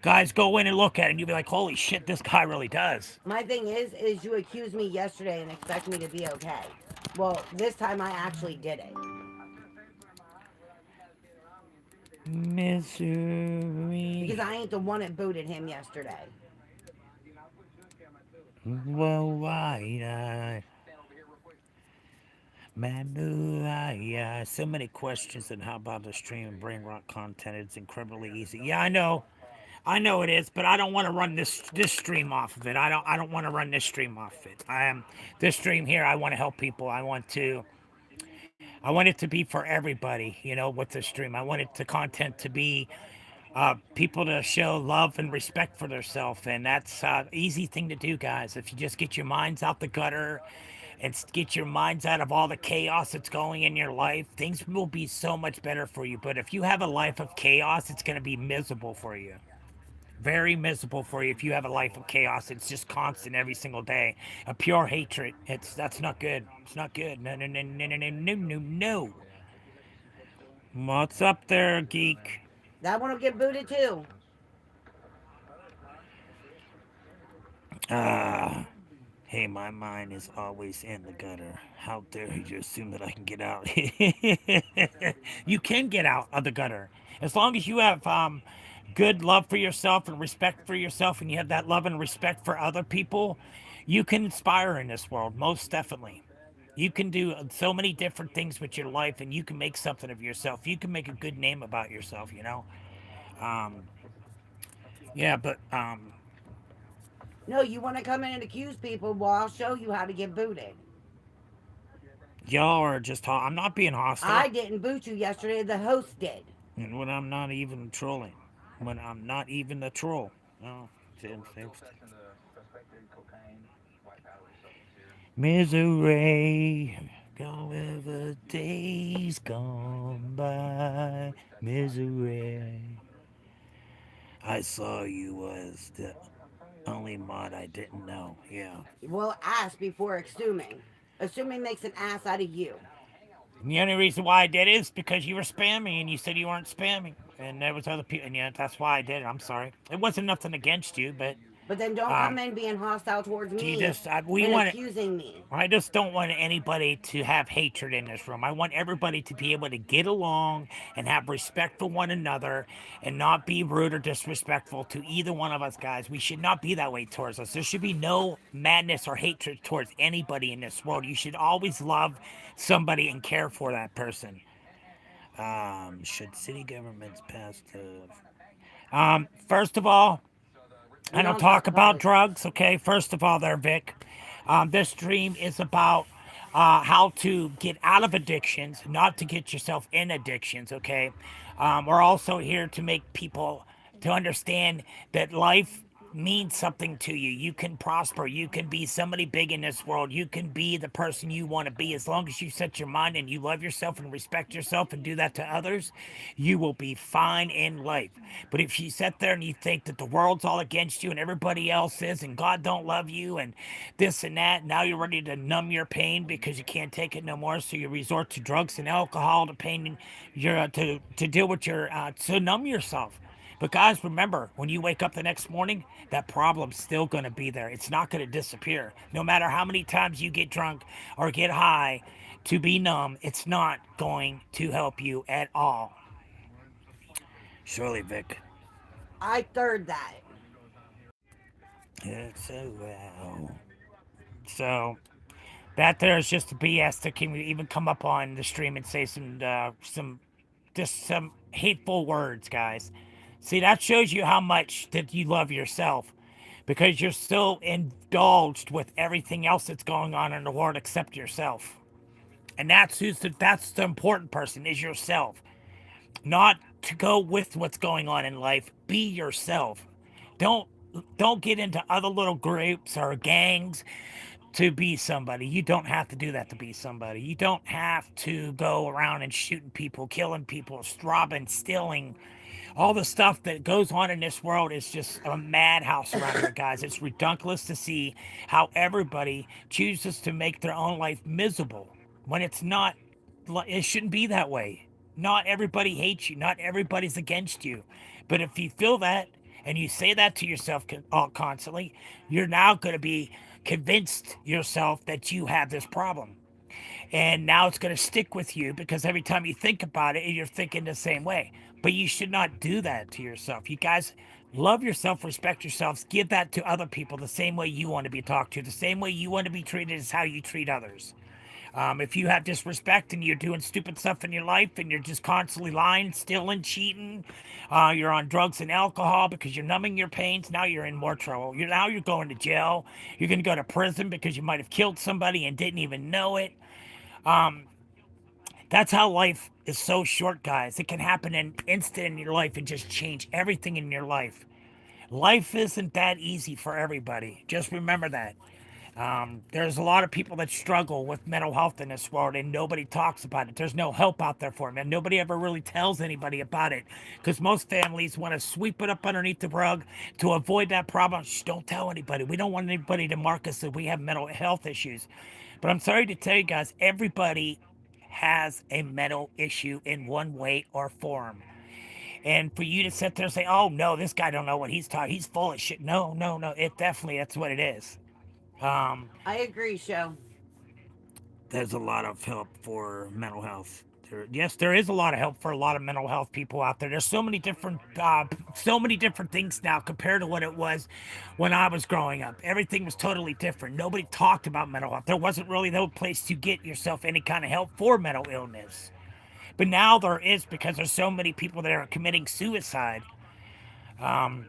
Guys, go in and look at it and you'll be like, holy shit, this guy really does. My thing is you accused me yesterday and expect me to be okay. Well, this time I actually did it. Misery. Because I ain't the one that booted him yesterday. Well, why Man, so many questions and how about the stream and brain rock content? It's incredibly easy. Yeah, I know it is, but I don't want to run this stream off of it. I don't want to run this stream off of it. This stream here. I want to help people. I want it to be for everybody. You know, with the stream, I want it to content to be people to show love and respect for themselves, and that's easy thing to do, guys. If you just get your minds out the gutter and get your minds out of all the chaos that's going in your life, things will be so much better for you. But if you have a life of chaos, it's going to be miserable for you. Very miserable for you if you have a life of chaos. It's just constant every single day. A pure hatred. That's not good. It's not good. No, no, no, no, no, no, no, no, no. What's up there, geek? That one will get booted too. Hey, my mind is always in the gutter. How dare you assume that I can get out? You can get out of the gutter. As long as you have good love for yourself and respect for yourself, and you have that love and respect for other people, you can inspire in this world, most definitely. You can do so many different things with your life, and you can make something of yourself. You can make a good name about yourself, you know? Um, yeah, but No, you want to come in and accuse people? Well, I'll show you how to get booted. y'all are just, I'm not being hostile. I didn't boot you yesterday. The host did. And when I'm not even trolling. When I'm not even a troll. No. Misery. However days gone by. Misery. I saw you was the only mod I didn't know. Yeah. Well, ask before assuming. Assuming makes an ass out of you. And the only reason why I did it is because you were spamming and you said you weren't spamming. And there was other people, and yeah, that's why I did it. I'm sorry. It wasn't nothing against you, but But then don't come in being hostile towards me and accusing me. I just don't want anybody to have hatred in this room. I want everybody to be able to get along and have respect for one another and not be rude or disrespectful to either one of us, guys. We should not be that way towards us. There should be no madness or hatred towards anybody in this world. You should always love somebody and care for that person. Should city governments pass the... First of all, I don't talk about drugs, okay? First of all, there, Vic. This stream is about how to get out of addictions, not to get yourself in addictions, okay? We're also here to make people to understand that life mean something to you. You can prosper. You can be somebody big in this world. You can be the person you want to be. As long as you set your mind and you love yourself and respect yourself and do that to others, you will be fine in life. But if you sit there and you think that the world's all against you and everybody else is and God don't love you and this and that, now you're ready to numb your pain because you can't take it no more. So you resort to drugs and alcohol to pain your to deal with your to numb yourself. But guys, remember, when you wake up the next morning, that problem's still going to be there. It's not going to disappear. No matter how many times you get drunk or get high to be numb, it's not going to help you at all. Surely, Vic. I third that. Yeah, so well. So that there is just a BS that can even come up on the stream and say some hateful words, guys. See, that shows you how much that you love yourself because you're still indulged with everything else that's going on in the world except yourself. And that's the important person is yourself. Not to go with what's going on in life. Be yourself. Don't don't get into other little groups or gangs to be somebody. You don't have to do that to be somebody. You don't have to go around and shooting people, killing people, robbing, stealing. All the stuff that goes on in this world is just a madhouse around here, guys. It's ridiculous to see how everybody chooses to make their own life miserable when it's not, it shouldn't be that way. Not everybody hates you, not everybody's against you. But if you feel that and you say that to yourself constantly, you're now going to be convinced yourself that you have this problem. And now it's going to stick with you because every time you think about it, you're thinking the same way. But you should not do that to yourself. You guys love yourself, respect yourselves, give that to other people the same way you want to be talked to, the same way you want to be treated is how you treat others. If you have disrespect and you're doing stupid stuff in your life and you're just constantly lying, stealing, cheating, you're on drugs and alcohol because you're numbing your pains, now you're in more trouble. Now you're going to jail. You're going to go to prison because you might have killed somebody and didn't even know it. Um, that's how life is so short, guys. It can happen in an instant in your life and just change everything in your life. Life isn't that easy for everybody. Just remember that. There's a lot of people that struggle with mental health in this world, and nobody talks about it. There's no help out there for them, and nobody ever really tells anybody about it because most families want to sweep it up underneath the rug to avoid that problem. Shh, don't tell anybody. We don't want anybody to mark us that we have mental health issues. But I'm sorry to tell you guys, everybody has a mental issue in one way or form. And for you to sit there and say, "Oh no, this guy don't know what he's talking. He's full of shit." No, no, no. It definitely that's what it is. Um, I agree, show. there's a lot of help for mental health. Yes, there is a lot of help for a lot of mental health people out there. There's so many different things now compared to what it was when I was growing up. Everything was totally different. Nobody talked about mental health. There wasn't really no place to get yourself any kind of help for mental illness. But now there is because there's so many people that are committing suicide. Um,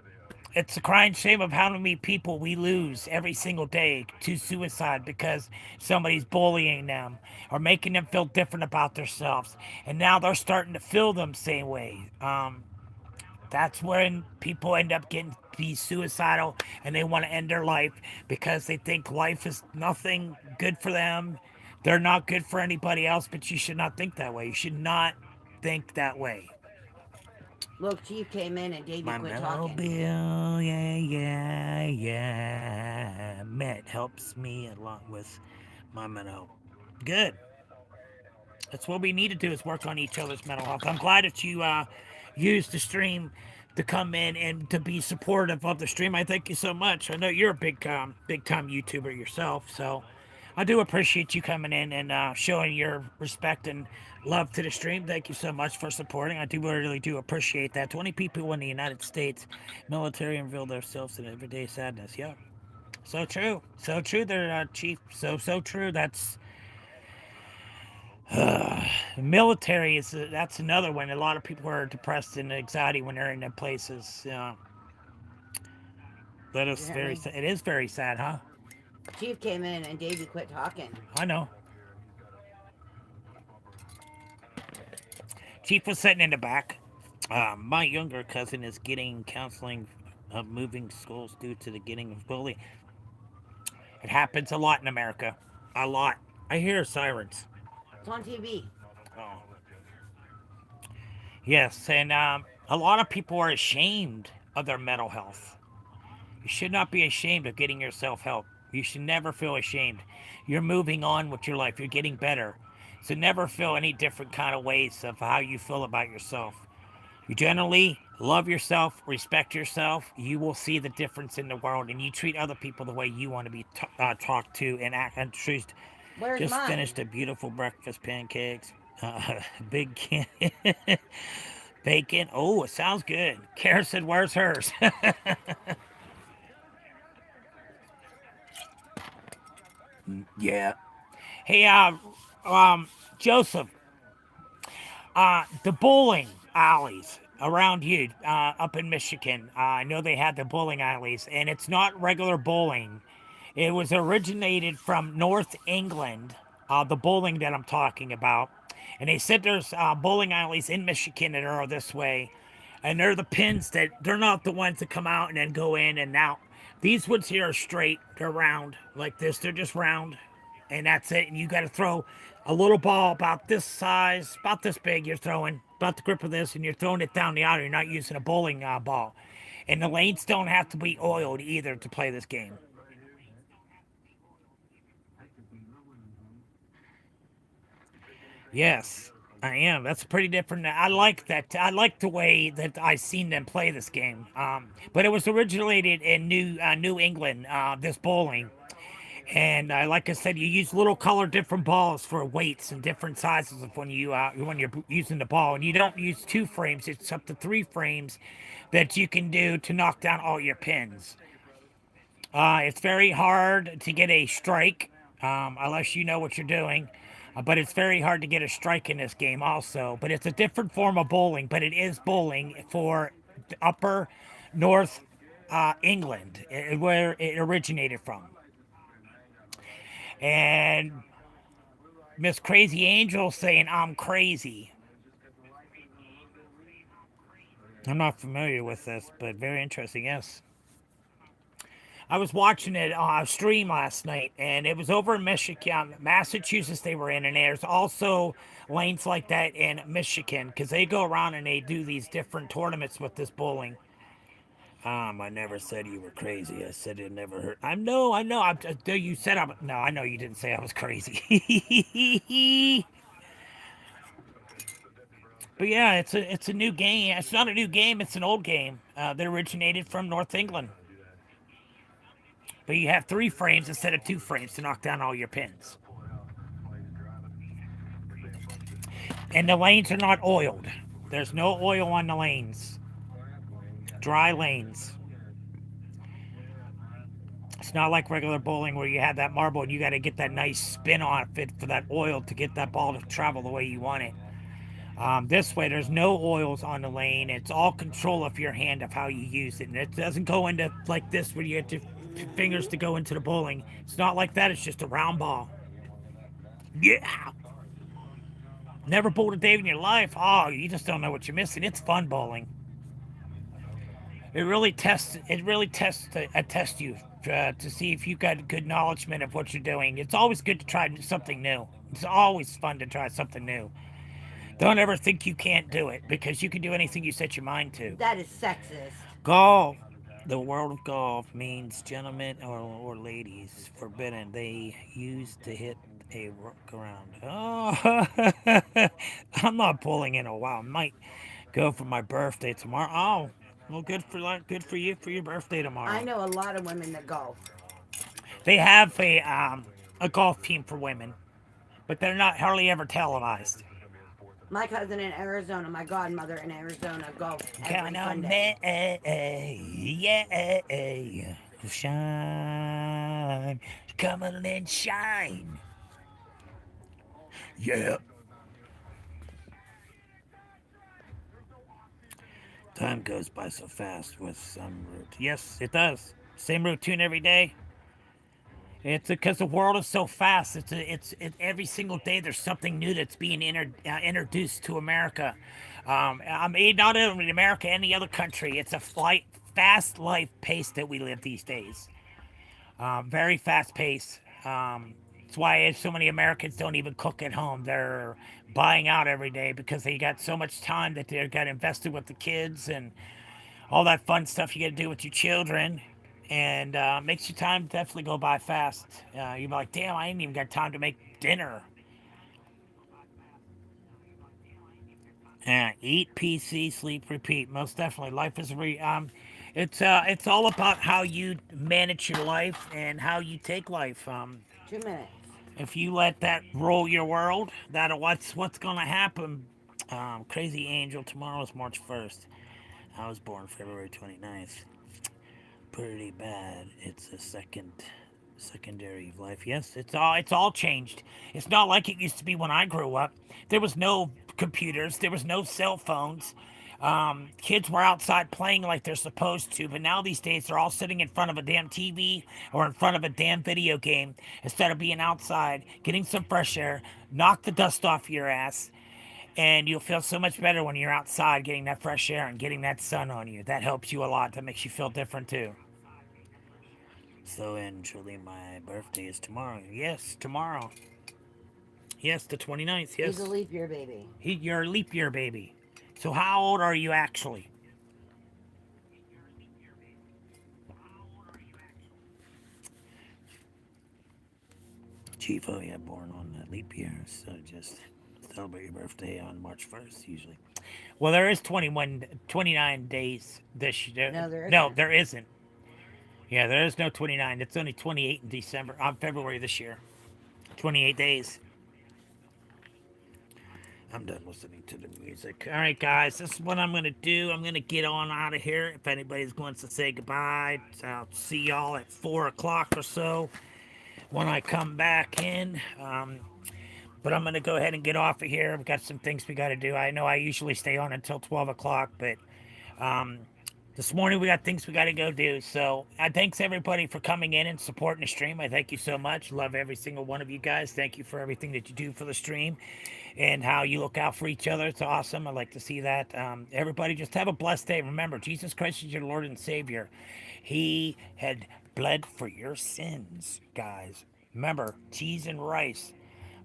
it's a crying shame of how many people we lose every single day to suicide because somebody's bullying them or making them feel different about themselves. And now they're starting to feel them same way. That's when people end up getting be suicidal and they want to end their life because they think life is nothing good for them. They're not good for anybody else, but you should not think that way. You should not think that way. Look, Chief came in and Davey My quit mellow talking. bill, yeah, yeah, yeah. Met helps me a lot with my mental health. Good. That's what we need to do is work on each other's mental health. I'm glad that you used the stream to come in and to be supportive of the stream. I thank you so much. I know you're a big time YouTuber yourself, so I do appreciate you coming in and showing your respect and love to the stream. Thank you so much for supporting. I do really do appreciate that. 20 people in the United States military reveal themselves in everyday sadness. Yeah, so true, so true. There, Chief. So true. That's military is that's another one. A lot of people are depressed and anxiety when they're in their places. That is very. Apparently, It is very sad, huh? Chief came in and Davey quit talking. I know. Chief was sitting in the back. My younger cousin is getting counseling of moving schools due to the getting of bullying. It happens a lot in America. A lot. I hear sirens. It's on TV. Oh. Yes, and a lot of people are ashamed of their mental health. You should not be ashamed of getting yourself help. You should never feel ashamed. You're moving on with your life. You're getting better. So never feel any different kind of ways of how you feel about yourself. You generally love yourself, respect yourself. You will see the difference in the world, and you treat other people the way you want to be talked to and act and treated. Where's Just mine? finished a beautiful breakfast, pancakes, big bacon. Oh, it sounds good. Kara said, "Where's hers?" Yeah. Hey, Joseph, the bowling alleys around you, up in Michigan. I know they had the bowling alleys, and it's not regular bowling. It was originated from North England, the bowling that I'm talking about. And they said there's bowling alleys in Michigan that are this way. And they're the pins that, they're not the ones that come out and then go in and out. These ones here are straight, they're round like this, they're just round. And that's it. And you got to throw a little ball about this size, about this big, you're throwing, about the grip of this, and you're throwing it down the aisle. You're not using a bowling ball. And the lanes don't have to be oiled either to play this game. Yes, I am. That's pretty different. I like that. I like the way that I seen them play this game. But it was originated in New England. This bowling, and like I said, you use little color different balls for weights and different sizes of when you're using the ball, and you don't use 2 frames. It's up to 3 frames that you can do to knock down all your pins. It's very hard to get a strike unless you know what you're doing. But it's very hard to get a strike in this game, also. But it's a different form of bowling, but it is bowling for upper North England, where it originated from. And Miss Crazy Angel saying, I'm crazy. I'm not familiar with this, but very interesting, yes. I was watching it on a stream last night, and it was over in Michigan, Massachusetts. They were in, and there's also lanes like that in Michigan because they go around and they do these different tournaments with this bowling. I never said you were crazy. I said it never hurt. I know. You said I'm. No, I know you didn't say I was crazy. But yeah, it's a new game. It's not a new game. It's an old game that originated from North England. But you have 3 frames instead of 2 frames to knock down all your pins. And the lanes are not oiled. There's no oil on the lanes. Dry lanes. It's not like regular bowling where you have that marble and you got to get that nice spin on it for that oil to get that ball to travel the way you want it. This way, there's no oils on the lane. It's all control of your hand of how you use it. And it doesn't go into like this where you have to fingers to go into the bowling. It's not like that. It's just a round ball. Yeah. Never bowled a day in your life. Oh, you just don't know what you're missing. It's fun bowling. It really tests. Test you to see if you've got good acknowledgement of what you're doing. It's always good to try something new. It's always fun to try something new. Don't ever think you can't do it because you can do anything you set your mind to. That is sexist. Golf. The world of golf means gentlemen or ladies forbidden. They used to hit a rook around. Oh, I'm not pulling in a while. I might go for my birthday tomorrow. Oh, well, good for you for your birthday tomorrow. I know a lot of women that golf. They have a golf team for women, but they're not hardly ever televised. My cousin in Arizona, my godmother in Arizona, golf every Count on Sunday. me, yeah, shine, come on and shine, yeah. Time goes by so fast with some route. Yes, it does. Same routine every day. It's because the world is so fast. It's every single day there's something new that's being introduced to America. I mean, not only America, any other country. It's a fast life pace that we live these days. Very fast pace. That's why so many Americans don't even cook at home. They're buying out every day because they got so much time that they got invested with the kids and all that fun stuff you got to do with your children. And makes your time definitely go by fast. You're like, damn, I ain't even got time to make dinner. Yeah, eat, PC, sleep, repeat. Most definitely, life is it's all about how you manage your life and how you take life. 2 minutes. If you let that roll your world, that'll what's gonna happen. Crazy Angel. Tomorrow is March 1st. I was born February 29th. Pretty bad. It's a secondary of life. Yes, it's all changed. It's not like it used to be when I grew up. There was no computers. There was no cell phones. Kids were outside playing like they're supposed to, but now these days they're all sitting in front of a damn TV or in front of a damn video game instead of being outside, getting some fresh air, knock the dust off your ass, and you'll feel so much better when you're outside getting that fresh air and getting that sun on you. That helps you a lot. That makes you feel different too. So, and truly, my birthday is tomorrow. Yes, tomorrow. Yes, the 29th. Yes. He's a leap year baby. You're a leap year baby. So, how old are you actually? Chief, oh yeah, born on the leap year. So, just celebrate your birthday on March 1st, usually. Well, there is 29 days this year. No, there isn't. No, there isn't. Yeah, there is no 29. It's only 28 in December, on February this year. 28 days. I'm done listening to the music. All right, guys, this is what I'm going to do. I'm going to get on out of here. If anybody wants to say goodbye, I'll see y'all at 4 o'clock or so when I come back in. But I'm going to go ahead and get off of here. We've got some things we got to do. I know I usually stay on until 12 o'clock, but this morning we got things we got to go do. So thanks everybody for coming in and supporting the stream. I thank you so much. Love every single one of you guys. Thank you for everything that you do for the stream and how you look out for each other. It's awesome. I like to see that. Everybody just have a blessed day. Remember, Jesus Christ is your Lord and Savior. He had bled for your sins, guys. Remember, cheese and rice.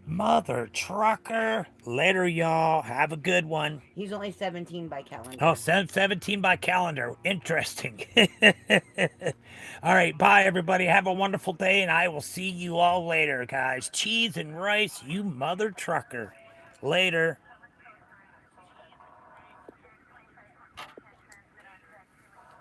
Mother trucker. Later, y'all. Have a good one. He's only 17 by calendar. Oh, 17 by calendar. Interesting. All right. Bye, everybody. Have a wonderful day, and I will see you all later, guys. Cheese and rice, you mother trucker. Later.